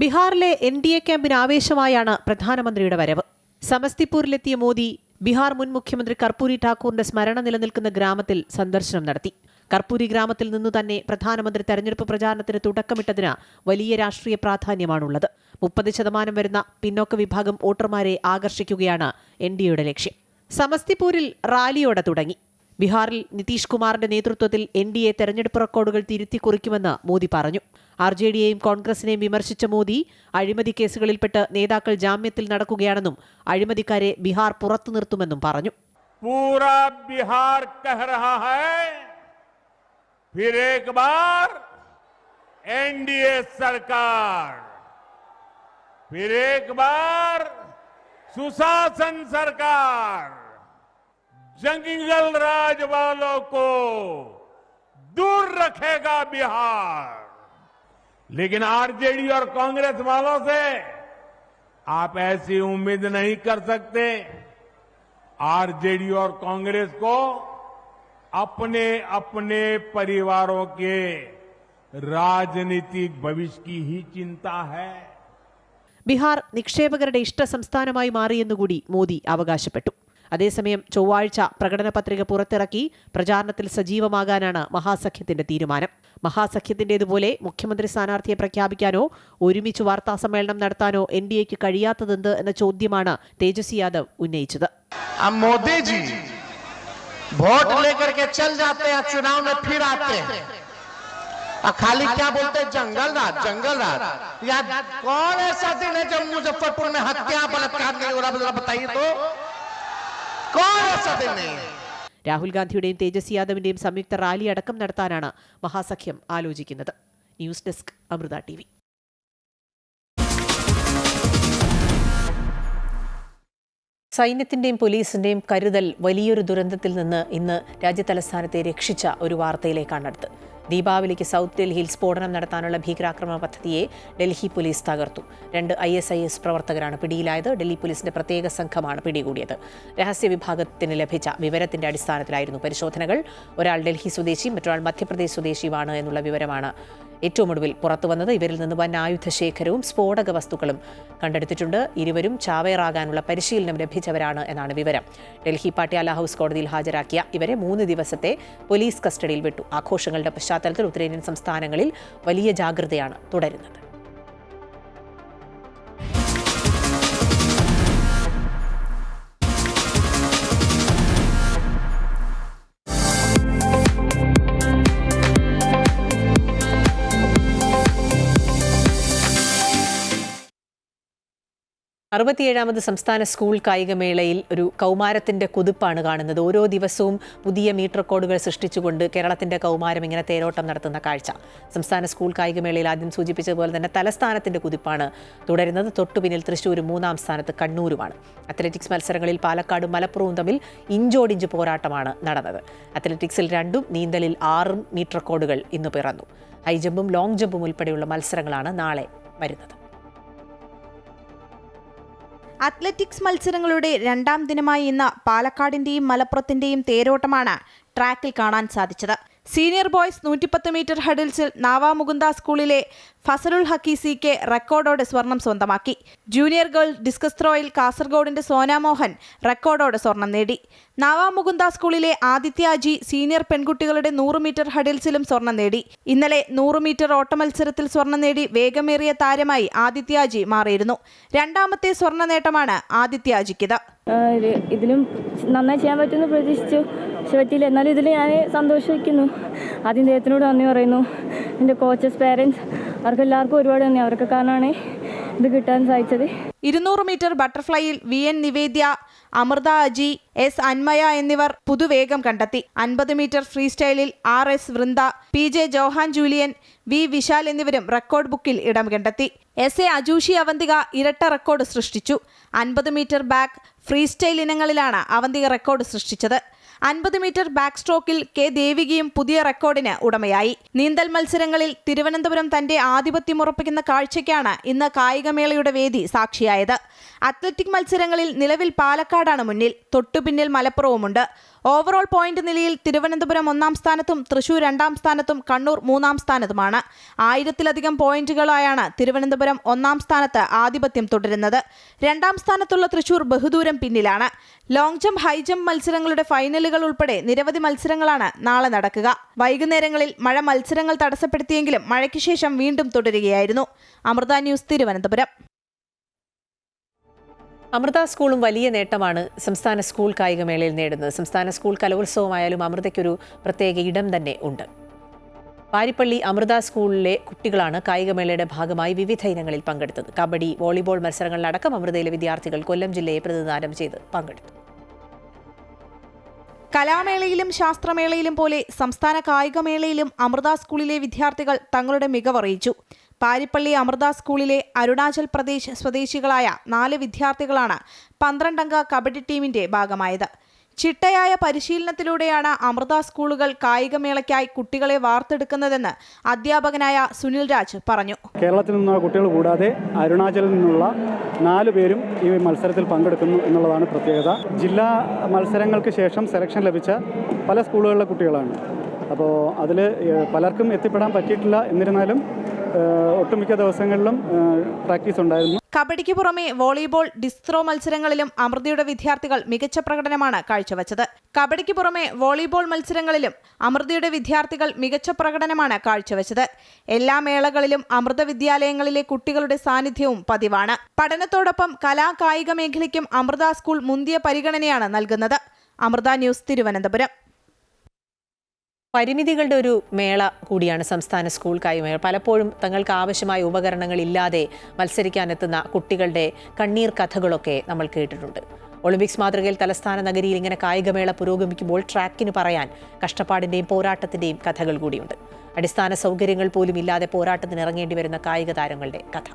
ബീഹാറിലെ NDA ക്യാമ്പിന് ആവേശമായാണ് പ്രധാനമന്ത്രിയുടെ വരവ്. സമസ്തിപൂരിലെത്തിയ മോദി ബീഹാർ മുൻ മുഖ്യമന്ത്രി കർപ്പൂരി ഠാക്കൂറിന്റെ സ്മരണ നിലനിൽക്കുന്ന ഗ്രാമത്തിൽ സന്ദർശനം നടത്തി. കർപ്പൂരി ഗ്രാമത്തിൽ നിന്നു തന്നെ പ്രധാനമന്ത്രി തെരഞ്ഞെടുപ്പ് പ്രചാരണത്തിന് തുടക്കമിട്ടതിന് വലിയ രാഷ്ട്രീയ പ്രാധാന്യമാണുള്ളത്. 30% വരുന്ന പിന്നോക്ക വിഭാഗം വോട്ടർമാരെ ആകർഷിക്കുകയാണ് NDAയുടെ ലക്ഷ്യം. സമസ്തിപൂരിൽ റാലിയോടെ തുടങ്ങി. ബീഹാറിൽ നിതീഷ് കുമാറിന്റെ നേതൃത്വത്തിൽ NDA തെരഞ്ഞെടുപ്പ് റെക്കോർഡുകൾ തിരുത്തി കുറിക്കുമെന്ന് മോദി പറഞ്ഞു. RJDയെയും കോൺഗ്രസിനെയും വിമർശിച്ച മോദി അഴിമതി കേസുകളിൽപ്പെട്ട് നേതാക്കൾ ജാമ്യത്തിൽ നടക്കുകയാണെന്നും അഴിമതിക്കാരെ ബീഹാർ പുറത്തു നിർത്തുമെന്നും പറഞ്ഞു. पूरा बिहार कह रहा है फिर एक बार NDA सरकार, फिर एक बार सुशासन सरकार जंगल राज वालों को दूर रखेगा बिहार. लेकिन RJD और कांग्रेस वालों से आप ऐसी उम्मीद नहीं कर सकते. RJD और कांग्रेस को अपने अपने परिवारों के राजनीतिक भविष्य की ही चिंता है. ബീഹാർ നിക്ഷേപകരുടെ ഇഷ്ട സംസ്ഥാനമായി മാറിയെന്നുകൂടി മോദി അവകാശപ്പെട്ടു. അതേസമയം ചൊവ്വാഴ്ച പ്രകടന പത്രിക പുറത്തിറക്കി പ്രചാരണത്തിൽ സജീവമാകാനാണ് മഹാസഖ്യത്തിന്റെ തീരുമാനം. മഹാസഖ്യത്തിന്റേതുപോലെ മുഖ്യമന്ത്രി സ്ഥാനാർത്ഥിയെ പ്രഖ്യാപിക്കാനോ ഒരുമിച്ച് വാർത്താസമ്മേളനം നടത്താനോ NDAയ്ക്ക് കഴിയാത്തതെന്ത് എന്ന ചോദ്യമാണ് തേജസ്വി യാദവ് ഉന്നയിച്ചത്. मोदी जी वोट लेकर के चल जाते हैं, चुनाव में फिर आते हैं और खाली क्या बोलते हैं जंगल राज, जंगल राज. यार कौन ऐसा दिन है जब मुजफ्फरपुर में हत्या बलात्कार नहीं हो रहा, बताइए तो कौन ऐसा दिन नहीं है. രാഹുൽ ഗാന്ധിയുടെയും തേജസ്വി യാദവിന്റെയും സംയുക്ത റാലി അടക്കം നടത്താനാണ് മഹാസഖ്യം ആലോചിക്കുന്നത്. News desk Amrita TV. സൈന്യത്തിന്റെയും പോലീസിന്റെയും കരുതൽ വലിയൊരു ദുരന്തത്തിൽ നിന്ന് ഇന്ന് രാജ്യതലസ്ഥാനത്തെ രക്ഷിച്ച ഒരു വാർത്തയിലേക്കാണ് അടുത്ത്. ദീപാവലിക്ക് സൗത്ത് ഡൽഹിയിൽ സ്ഫോടനം നടത്താനുള്ള ഭീകരാക്രമണ പദ്ധതിയെ ഡൽഹി പോലീസ് തകർത്തു. 2 ISIS പ്രവർത്തകരാണ് പിടിയിലായത്. ഡൽഹി പോലീസിന്റെ പ്രത്യേക സംഘമാണ് പിടികൂടിയത്. രഹസ്യ വിഭാഗത്തിന് ലഭിച്ച വിവരത്തിന്റെ അടിസ്ഥാനത്തിലായിരുന്നു പരിശോധനകൾ. ഒരാൾ ഡൽഹി സ്വദേശി, മറ്റൊരാൾ മധ്യപ്രദേശ് സ്വദേശിയുമാണ് എന്നുള്ള വിവരമാണ് ഏറ്റവും ഒടുവിൽ പുറത്തുവന്നത്. ഇവരിൽ നിന്ന് വൻ ആയുധശേഖരവും സ്ഫോടക വസ്തുക്കളും കണ്ടെടുത്തിട്ടുണ്ട്. ഇരുവരും ചാവേറാകാനുള്ള പരിശീലനം ലഭിച്ചവരാണ് എന്നാണ് വിവരം. ഡൽഹി പാട്യാല ഹൗസ് കോടതിയിൽ ഹാജരാക്കിയ ഇവരെ 3 ദിവസത്തെ പോലീസ് കസ്റ്റഡിയിൽ വിട്ടു. ആഘോഷങ്ങളുടെ പശ്ചാത്തലത്തിൽ ഉത്തരേന്ത്യൻ സംസ്ഥാനങ്ങളിൽ വലിയ ജാഗ്രതയാണ് തുടരുന്നത്. അറുപത്തിയേഴാമത് സംസ്ഥാന സ്കൂൾ കായികമേളയിൽ ഒരു കൗമാരത്തിന്റെ കുതിപ്പാണ് കാണുന്നത്. ഓരോ ദിവസവും പുതിയ മീറ്റ് റെക്കോർഡുകൾ സൃഷ്ടിച്ചുകൊണ്ട് കേരളത്തിന്റെ കൗമാരം ഇങ്ങനെ തേരോട്ടം നടത്തുന്ന കാഴ്ച. സംസ്ഥാന സ്കൂൾ കായികമേളയിൽ ആദ്യം സൂചിപ്പിച്ചതുപോലെ തന്നെ തലസ്ഥാനത്തിന്റെ കുതിപ്പാണ് തുടരുന്നത്. തൊട്ടുപിന്നിൽ തൃശ്ശൂരും 3ാം സ്ഥാനത്ത് കണ്ണൂരുമാണ്. അത്ലറ്റിക്സ് മത്സരങ്ങളിൽ പാലക്കാടും മലപ്പുറവും തമ്മിൽ ഇഞ്ചോടിഞ്ച് പോരാട്ടമാണ് നടന്നത്. അത്ലറ്റിക്സിൽ 2ഉം നീന്തലിൽ 6ഉം മീറ്റ് റെക്കോർഡുകൾ ഇന്ന് പിറന്നു. ഹൈജമ്പും ലോങ് ജമ്പും ഉൾപ്പെടെയുള്ള മത്സരങ്ങളാണ് നാളെ വരുന്നത്. അത്ലറ്റിക്സ് മത്സരങ്ങളുടെ 2ാം ദിനമായി ഇന്ന് പാലക്കാടിന്റെയും മലപ്പുറത്തിന്റെയും തേരോട്ടമാണ് ട്രാക്കിൽ കാണാൻ സാധിച്ചത്. സീനിയർ ബോയ്സ് 110 മീറ്റർ ഹഡിൽസിൽ നാവാമുകുന്ദ സ്കൂളിലെ ഫസലുൽ ഹക്കി CK റെക്കോർഡോടെ സ്വർണം സ്വന്തമാക്കി. ജൂനിയർ ഗേൾ ഡിസ്കസ് ത്രോയിൽ കാസർഗോഡിന്റെ സോന മോഹൻ റെക്കോർഡോടെ സ്വർണം നേടി. നാവാമുകുന്ദ സ്കൂളിലെ ആദിത്യ അജി സീനിയർ പെൺകുട്ടികളുടെ 100 മീറ്റർ ഹഡിൽസിലും സ്വർണം നേടി. ഇന്നലെ 100 മീറ്റർ ഓട്ട മത്സരത്തിൽ സ്വർണം നേടി വേഗമേറിയ താരമായി ആദിത്യ അജി മാറിയിരുന്നു. 2ാമത്തെ സ്വർണ്ണ നേട്ടമാണ് ആദിത്യ അജിക്കിത്. ഇതിലും നന്നായി ചെയ്യാൻ പറ്റുമെന്ന് പ്രതീക്ഷിച്ചു, പക്ഷെ പറ്റിയില്ല. എന്നാലും ഇതിൽ ഞാൻ സന്തോഷിക്കുന്നു. ആദ്യം ദൈവത്തിനോട് നന്ദി പറയുന്നു. എൻ്റെ കോച്ചസ്, പേരൻസ്, അവർക്കെല്ലാവർക്കും ഒരുപാട് നന്ദി. അവർക്ക് കാരണമാണ് ഇത് കിട്ടാൻ സാധിച്ചത്. 200 മീറ്റർ ബട്ടർഫ്ലൈയിൽ VN നിവേദ്യ, അമൃത അജി, S അന്മയ എന്നിവർ പുതുവേഗം കണ്ടെത്തി. 50 മീറ്റർ ഫ്രീ സ്റ്റൈലിൽ RS Vrinda, PJ Johan Julian, V Vishal എന്നിവരും റെക്കോർഡ് ബുക്കിൽ ഇടം കണ്ടെത്തി. SA അജൂഷി അവന്തിക ഇരട്ട റെക്കോർഡ് സൃഷ്ടിച്ചു. 50 മീറ്റർ ബാക്ക്, ഫ്രീ സ്റ്റൈൽ ഇനങ്ങളിലാണ് അവന്തിക റെക്കോർഡ് സൃഷ്ടിച്ചത്. 50 മീറ്റർ ബാക്ക് സ്ട്രോക്കിൽ K ദേവികയും പുതിയ റെക്കോർഡിന് ഉടമയായി. നീന്തൽ മത്സരങ്ങളിൽ തിരുവനന്തപുരം തന്റെ ആധിപത്യം ഉറപ്പിക്കുന്ന കാഴ്ചയ്ക്കാണ് ഇന്ന് കായികമേളയുടെ വേദി സാക്ഷിയായത്. അത്ലറ്റിക് മത്സരങ്ങളിൽ നിലവിൽ പാലക്കാടാണ് മുന്നിൽ, തൊട്ടുപിന്നിൽ മലപ്പുറവുമുണ്ട്. ഓവറോൾ പോയിന്റ് നിലയിൽ തിരുവനന്തപുരം 1ാം സ്ഥാനത്തും തൃശൂർ 2ാം സ്ഥാനത്തും കണ്ണൂർ 3ാം സ്ഥാനത്തുമാണ്. 1000-ലധികം പോയിന്റുകളായാണ് തിരുവനന്തപുരം 1ാം സ്ഥാനത്ത് ആധിപത്യം തുടരുന്നത്. 2ാം സ്ഥാനത്തുള്ള തൃശൂർ ബഹുദൂരം പിന്നിലാണ്. ലോങ് ജമ്പ്, ഹൈ ജമ്പ് മത്സരങ്ങളുടെ ഫൈനലുകൾ ഉൾപ്പെടെ നിരവധി മത്സരങ്ങളാണ് നാളെ നടക്കുക. വൈകുന്നേരങ്ങളിൽ മഴ മത്സരങ്ങൾ തടസ്സപ്പെടുത്തിയെങ്കിലും മഴയ്ക്ക് ശേഷം വീണ്ടും തുടരുകയായിരുന്നു. അമൃത ന്യൂസ്, തിരുവനന്തപുരം. അമൃത സ്കൂളും വലിയ നേട്ടമാണ് സംസ്ഥാന സ്കൂൾ കായികമേളയിൽ നേടുന്നത്. സംസ്ഥാന സ്കൂൾ കലോത്സവമായാലും അമൃതയ്ക്കൊരു പ്രത്യേക ഇടം തന്നെ ഉണ്ട്. പാരിപ്പള്ളി അമൃത സ്കൂളിലെ കുട്ടികളാണ് കായികമേളയുടെ ഭാഗമായി വിവിധ ഇനങ്ങളിൽ പങ്കെടുത്തത്. കബഡി, വോളിബോൾ മത്സരങ്ങളിലടക്കം അമൃതയിലെ വിദ്യാർത്ഥികൾ കൊല്ലം ജില്ലയെ പ്രതിനിധാനം ചെയ്ത് പങ്കെടുത്തു. കലാമേളയിലും ശാസ്ത്രമേളയിലും പോലെ സംസ്ഥാന കായികമേളയിലും അമൃത സ്കൂളിലെ വിദ്യാർത്ഥികൾ തങ്ങളുടെ മികവറിയിച്ചു. പാരിപ്പള്ളി അമൃത സ്കൂളിലെ അരുണാചൽ പ്രദേശ് സ്വദേശികളായ 4 വിദ്യാർത്ഥികളാണ് 12-അംഗ കബഡി ടീമിന്റെ ഭാഗമായത്. ചിട്ടയായ പരിശീലനത്തിലൂടെയാണ് അമൃത സ്കൂളുകൾ കായികമേളയ്ക്കായി കുട്ടികളെ വാർത്തെടുക്കുന്നതെന്ന് അധ്യാപകനായ സുനിൽ രാജ് പറഞ്ഞു. കേരളത്തിൽ നിന്നുള്ള കുട്ടികൾ കൂടാതെ അരുണാചലിൽ നിന്നുള്ള 4 പേരും ഈ മത്സരത്തിൽ പങ്കെടുക്കുന്നു എന്നുള്ളതാണ് പ്രത്യേകത. ജില്ലാ മത്സരങ്ങൾക്ക് ശേഷം സെലക്ഷൻ ലഭിച്ച പല സ്കൂളുകളിലെ കുട്ടികളാണ്. അപ്പോൾ അതിൽ പലർക്കും എത്തിപ്പെടാൻ പറ്റിയിട്ടില്ല. എന്നിരുന്നാലും ഒട്ടുമിക്ക ദിവസങ്ങളിലും പ്രാക്ടീസ് ഉണ്ടായിരുന്നു. കബഡിക്ക് പുറമെ വോളിബോൾ, ഡിസ്ക് ത്രോ മത്സരങ്ങളിലും അമൃതയുടെ വിദ്യാർത്ഥികൾ മികച്ച പ്രകടനമാണ് കാഴ്ചവെച്ചത്. കബഡിക്ക് പുറമെ വോളിബോൾ മത്സരങ്ങളിലും അമൃതയുടെ വിദ്യാർത്ഥികൾ മികച്ച പ്രകടനമാണ് കാഴ്ചവെച്ചത്. എല്ലാ മേളകളിലും അമൃത വിദ്യാലയങ്ങളിലെ കുട്ടികളുടെ സാന്നിധ്യവും പതിവാണ്. പഠനത്തോടൊപ്പം കലാ കായിക മേഖലയ്ക്കും അമൃത സ്കൂൾ മുന്തിയ പരിഗണനയാണ് നൽകുന്നത്. അമൃത ന്യൂസ്, തിരുവനന്തപുരം. പരിമിതികളുടെ ഒരു മേള കൂടിയാണ് സംസ്ഥാന സ്കൂൾ കായികമേള. പലപ്പോഴും തങ്ങൾക്ക് ആവശ്യമായ ഉപകരണങ്ങൾ ഇല്ലാതെ മത്സരിക്കാനെത്തുന്ന കുട്ടികളുടെ കണ്ണീർ കഥകളൊക്കെ നമ്മൾ കേട്ടിട്ടുണ്ട്. ഒളിമ്പിക്സ് മാതൃകയിൽ തലസ്ഥാന നഗരിയിൽ ഇങ്ങനെ കായികമേള പുരോഗമിക്കുമ്പോൾ ട്രാക്കിന് പറയാൻ കഷ്ടപ്പാടിൻ്റെയും പോരാട്ടത്തിൻ്റെയും കഥകൾ കൂടിയുണ്ട്. അടിസ്ഥാന സൗകര്യങ്ങൾ പോലും ഇല്ലാതെ പോരാട്ടത്തിന് ഇറങ്ങേണ്ടി വരുന്ന കായിക താരങ്ങളുടെ കഥ.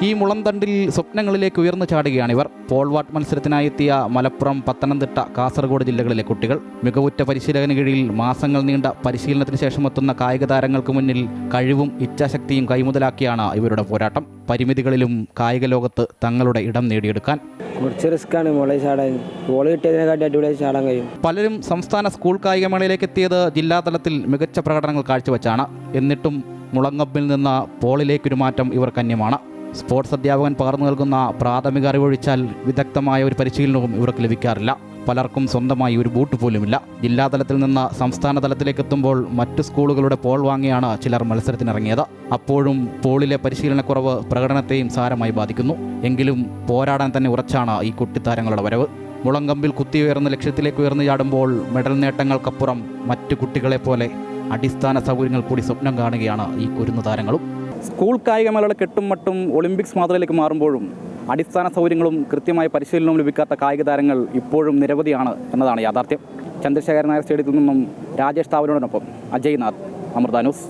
ഈ മുളന്തണ്ടിൽ സ്വപ്നങ്ങളിലേക്ക് ഉയർന്നു ചാടുകയാണിവർ. പോൾ വാൾട്ട് മത്സരത്തിനായി എത്തിയ മലപ്പുറം, പത്തനംതിട്ട, കാസർഗോഡ് ജില്ലകളിലെ കുട്ടികൾ. മികവുറ്റ പരിശീലകന് കീഴിൽ മാസങ്ങൾ നീണ്ട പരിശീലനത്തിന് ശേഷം എത്തുന്ന കായിക താരങ്ങൾക്ക് മുന്നിൽ കഴിവും ഇച്ഛാശക്തിയും കൈമുതലാക്കിയാണ് ഇവരുടെ പോരാട്ടം. പരിമിതികളിലും കായിക ലോകത്ത് തങ്ങളുടെ ഇടം നേടിയെടുക്കാൻ കുറച്ച് റിസ്ക്കാണ് മോളെ ചാടാൻ. ബോൾ കിട്ടിയതിനെക്കാട്ടി അടിപൊളിയായി ചാടാൻ കഴിയും. പലരും സംസ്ഥാന സ്കൂൾ കായികമേളയിലേക്ക് എത്തിയത് ജില്ലാതലത്തിൽ മികച്ച പ്രകടനങ്ങൾ കാഴ്ചവെച്ചാണ്. എന്നിട്ടും മുളങ്കമ്പിൽ നിന്ന് പോളിലേക്കൊരു മാറ്റം ഇവർക്ക് അന്യമാണ്. സ്പോർട്സ് അധ്യാപകൻ പകർന്നു നൽകുന്ന പ്രാഥമിക അറിവൊഴിച്ചാൽ വിദഗ്ധമായ ഒരു പരിശീലനവും ഇവർക്ക് ലഭിക്കാറില്ല. പലർക്കും സ്വന്തമായി ഒരു ബൂട്ട് പോലുമില്ല. ജില്ലാതലത്തിൽ നിന്ന് സംസ്ഥാന തലത്തിലേക്ക് എത്തുമ്പോൾ മറ്റു സ്കൂളുകളുടെ പോൾ വാങ്ങിയാണ് ചിലർ മത്സരത്തിനിറങ്ങിയത്. അപ്പോഴും പോളിലെ പരിശീലനക്കുറവ് പ്രകടനത്തെയും സാരമായി ബാധിക്കുന്നു. എങ്കിലും പോരാടാൻ തന്നെ ഉറച്ചാണ് ഈ കുട്ടിത്താരങ്ങളുടെ വരവ്. മുളങ്കമ്പിൽ കുത്തിയുയർന്ന ലക്ഷ്യത്തിലേക്ക് ഉയർന്നു ചാടുമ്പോൾ മെഡൽ നേട്ടങ്ങൾക്കപ്പുറം മറ്റു കുട്ടികളെപ്പോലെ അടിസ്ഥാന സൗകര്യങ്ങൾ കൂടി സ്വപ്നം കാണുകയാണ് ഈ കുരുന്നു താരങ്ങളും. സ്കൂൾ കായികമേളയുടെ കെട്ടും മട്ടും ഒളിമ്പിക്സ് മാതൃകയിലേക്ക് മാറുമ്പോഴും അടിസ്ഥാന സൗകര്യങ്ങളും കൃത്യമായ പരിശീലനവും ലഭിക്കാത്ത കായിക താരങ്ങൾ ഇപ്പോഴും നിരവധിയാണ് എന്നതാണ് യാഥാർത്ഥ്യം. ചന്ദ്രശേഖരൻ നായർ സ്റ്റേഡിയത്തിൽ നിന്നും രാജേഷ് താവനോടൊപ്പം അജയ് നാഥ്, അമൃത ന്യൂസ്.